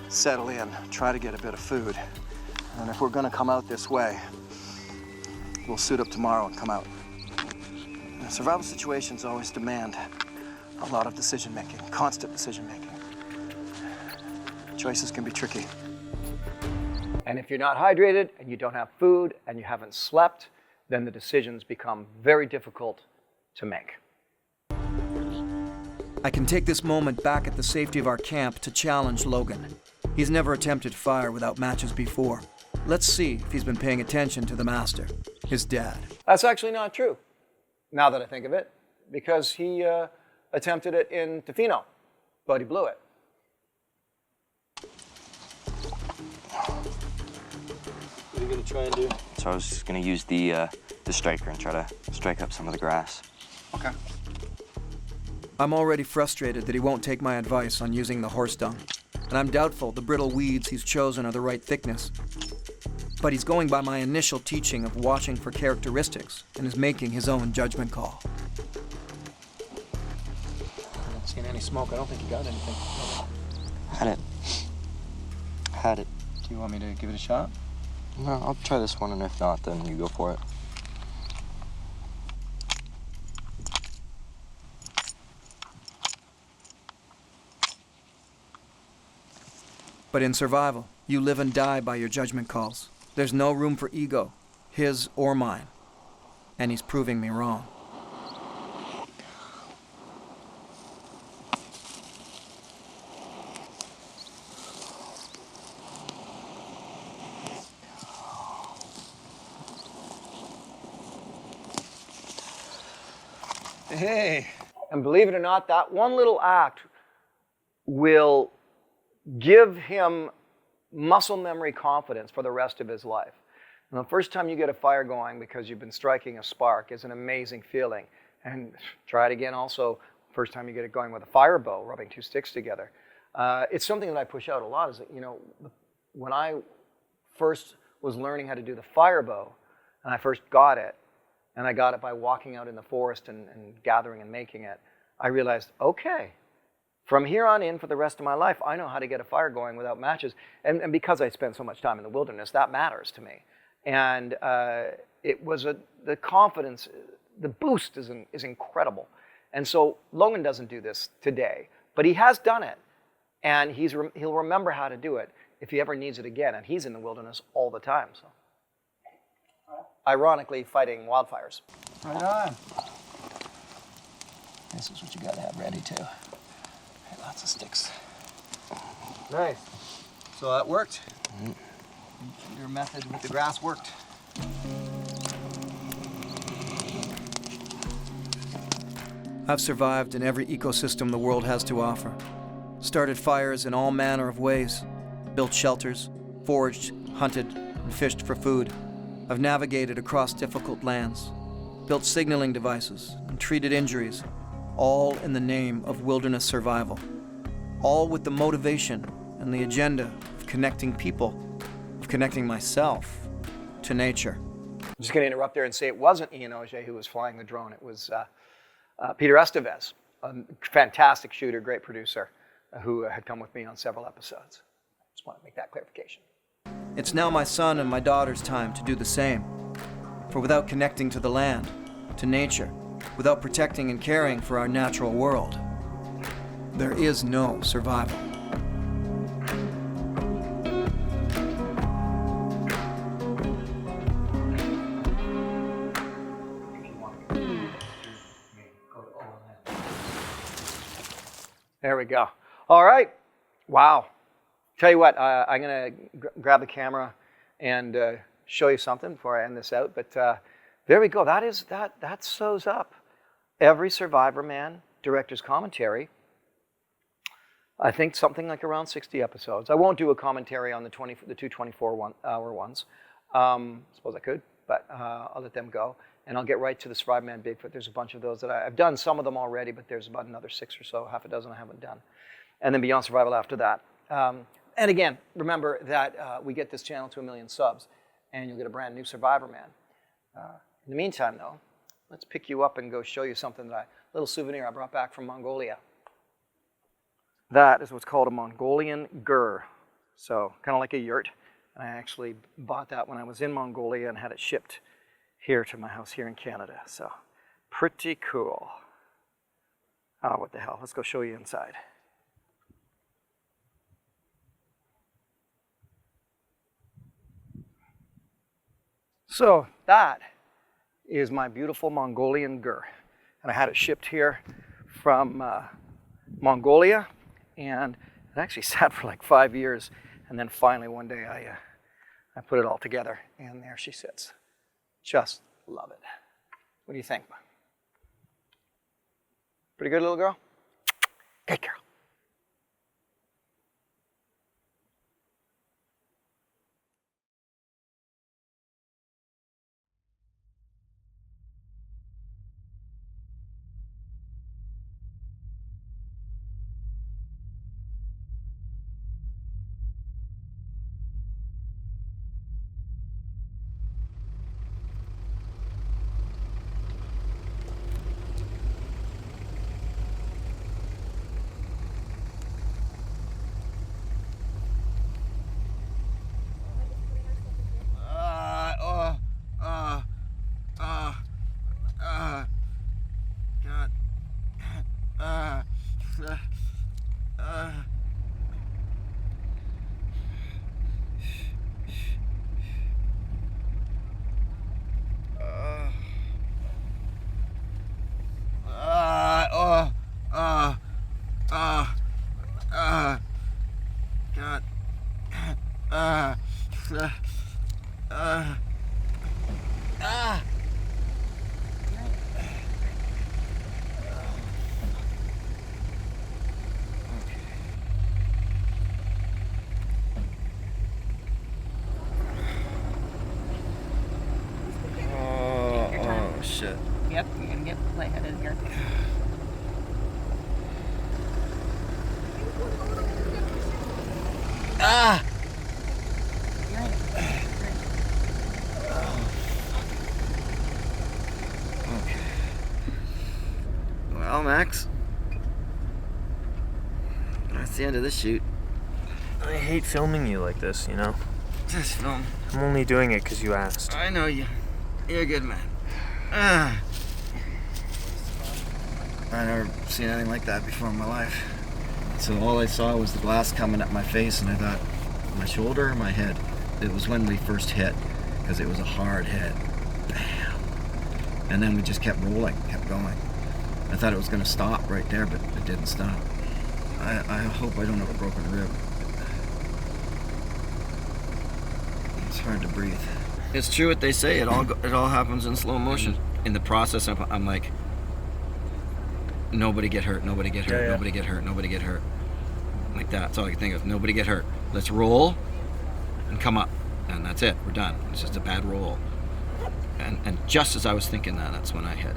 settle in, try to get a bit of food. And if we're going to come out this way, we'll suit up tomorrow and come out. And survival situations always demand a lot of decision-making, constant decision-making. Choices can be tricky. And if you're not hydrated and you don't have food and you haven't slept, then the decisions become very difficult to make. I can take this moment back at the safety of our camp to challenge Logan. He's never attempted fire without matches before. Let's see if he's been paying attention to the master, his dad. That's actually not true, now that I think of it, because he attempted it in Tofino, but he blew it. What are you gonna try and do? So I was just gonna use the striker and try to strike up some of the grass. Okay. I'm already frustrated that he won't take my advice on using the horse dung, and I'm doubtful the brittle weeds he's chosen are the right thickness. But he's going by my initial teaching of watching for characteristics and is making his own judgment call. I haven't seen any smoke. I don't think you got anything. Had it. Do you want me to give it a shot? No, I'll try this one, and if not, then you go for it. But in survival, you live and die by your judgment calls. There's no room for ego, his or mine. And he's proving me wrong. Hey. And believe it or not, that one little act will give him muscle memory confidence for the rest of his life. And the first time you get a fire going because you've been striking a spark is an amazing feeling. And try it again also, first time you get it going with a fire bow, rubbing two sticks together. It's something that I push out a lot is that, you know, when I first was learning how to do the fire bow, and I first got it, and I got it by walking out in the forest and gathering and making it, I realized, okay, from here on in for the rest of my life, I know how to get a fire going without matches. And because I spent so much time in the wilderness, that matters to me. And it was the confidence, the boost is incredible. And so Logan doesn't do this today, but he has done it. And he'll remember how to do it if he ever needs it again. And he's in the wilderness all the time. So, ironically, fighting wildfires. Right on. This is what you got to have ready too. Lots of sticks. Nice. So that worked? Mm-hmm. Your method with the grass worked? I've survived in every ecosystem the world has to offer. Started fires in all manner of ways. Built shelters, foraged, hunted, and fished for food. I've navigated across difficult lands. Built signaling devices and treated injuries, all in the name of wilderness survival. All with the motivation and the agenda of connecting people, of connecting myself to nature. I'm just going to interrupt there and say it wasn't Ian Auger who was flying the drone. It was Peter Estevez, a fantastic shooter, great producer, who had come with me on several episodes. Just want to make that clarification. It's now my son and my daughter's time to do the same. For without connecting to the land, to nature, without protecting and caring for our natural world, there is no survival. There we go. All right. Wow. Tell you what, I'm going to grab the camera and show you something before I end this out. But there we go. That sews up every Survivorman director's commentary. I think something like around 60 episodes. I won't do a commentary on the two 24-hour ones. Suppose I could, but I'll let them go. And I'll get right to the Survivorman Bigfoot. There's a bunch of those that I've done some of them already, but there's about another 6 or so, half a dozen I haven't done. And then Beyond Survival after that. And again, remember that we get this channel to 1 million subs, and you'll get a brand new Survivorman. In the meantime, though, let's pick you up and go show you something a little souvenir I brought back from Mongolia. That is what's called a Mongolian gur. So kind of like a yurt. And I actually bought that when I was in Mongolia and had it shipped here to my house here in Canada. So pretty cool. Oh, what the hell? Let's go show you inside. So that is my beautiful Mongolian gur. And I had it shipped here from Mongolia. And it actually sat for like 5 years. And then finally one day I put it all together. And there she sits. Just love it. What do you think? Pretty good little girl? Good girl. Shit. Yep, you're gonna get lightheaded here. Ah! Okay. Well, Max, that's the end of this shoot. I hate filming you like this, you know? Just film. I'm only doing it because you asked. I know you. You're a good man. I never seen anything like that before in my life. So all I saw was the glass coming at my face, and I thought, my shoulder or my head? It was when we first hit, because it was a hard hit. Bam. And then we just kept rolling, kept going. I thought it was going to stop right there, but it didn't stop. I hope I don't have a broken rib. It's hard to breathe. It's true what they say. It all happens in slow motion. In the process, I'm like, nobody get hurt, nobody get hurt, Yeah, yeah. nobody get hurt, nobody get hurt. Like that. That's all I can think of. Nobody get hurt. Let's roll and come up. And that's it. We're done. It's just a bad roll. And just as I was thinking that, that's when I hit.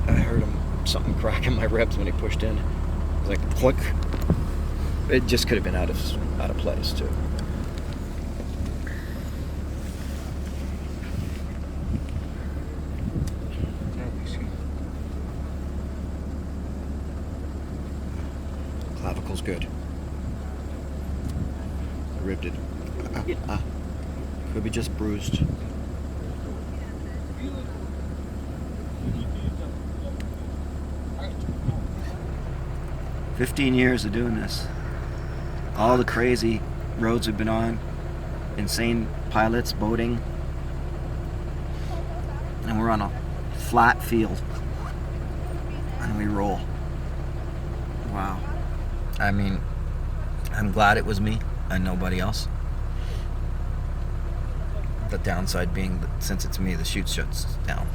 I heard something crack in my ribs when he pushed in. It was like click. It just could have been out of place too. Clavicle's good. Ribbed it. Could be just bruised. "15 years of doing this. All the crazy roads we've been on, insane pilots, boating, and we're on a flat field, and we roll. Wow. I mean, I'm glad it was me and nobody else. The downside being that since it's me, the chute shuts down.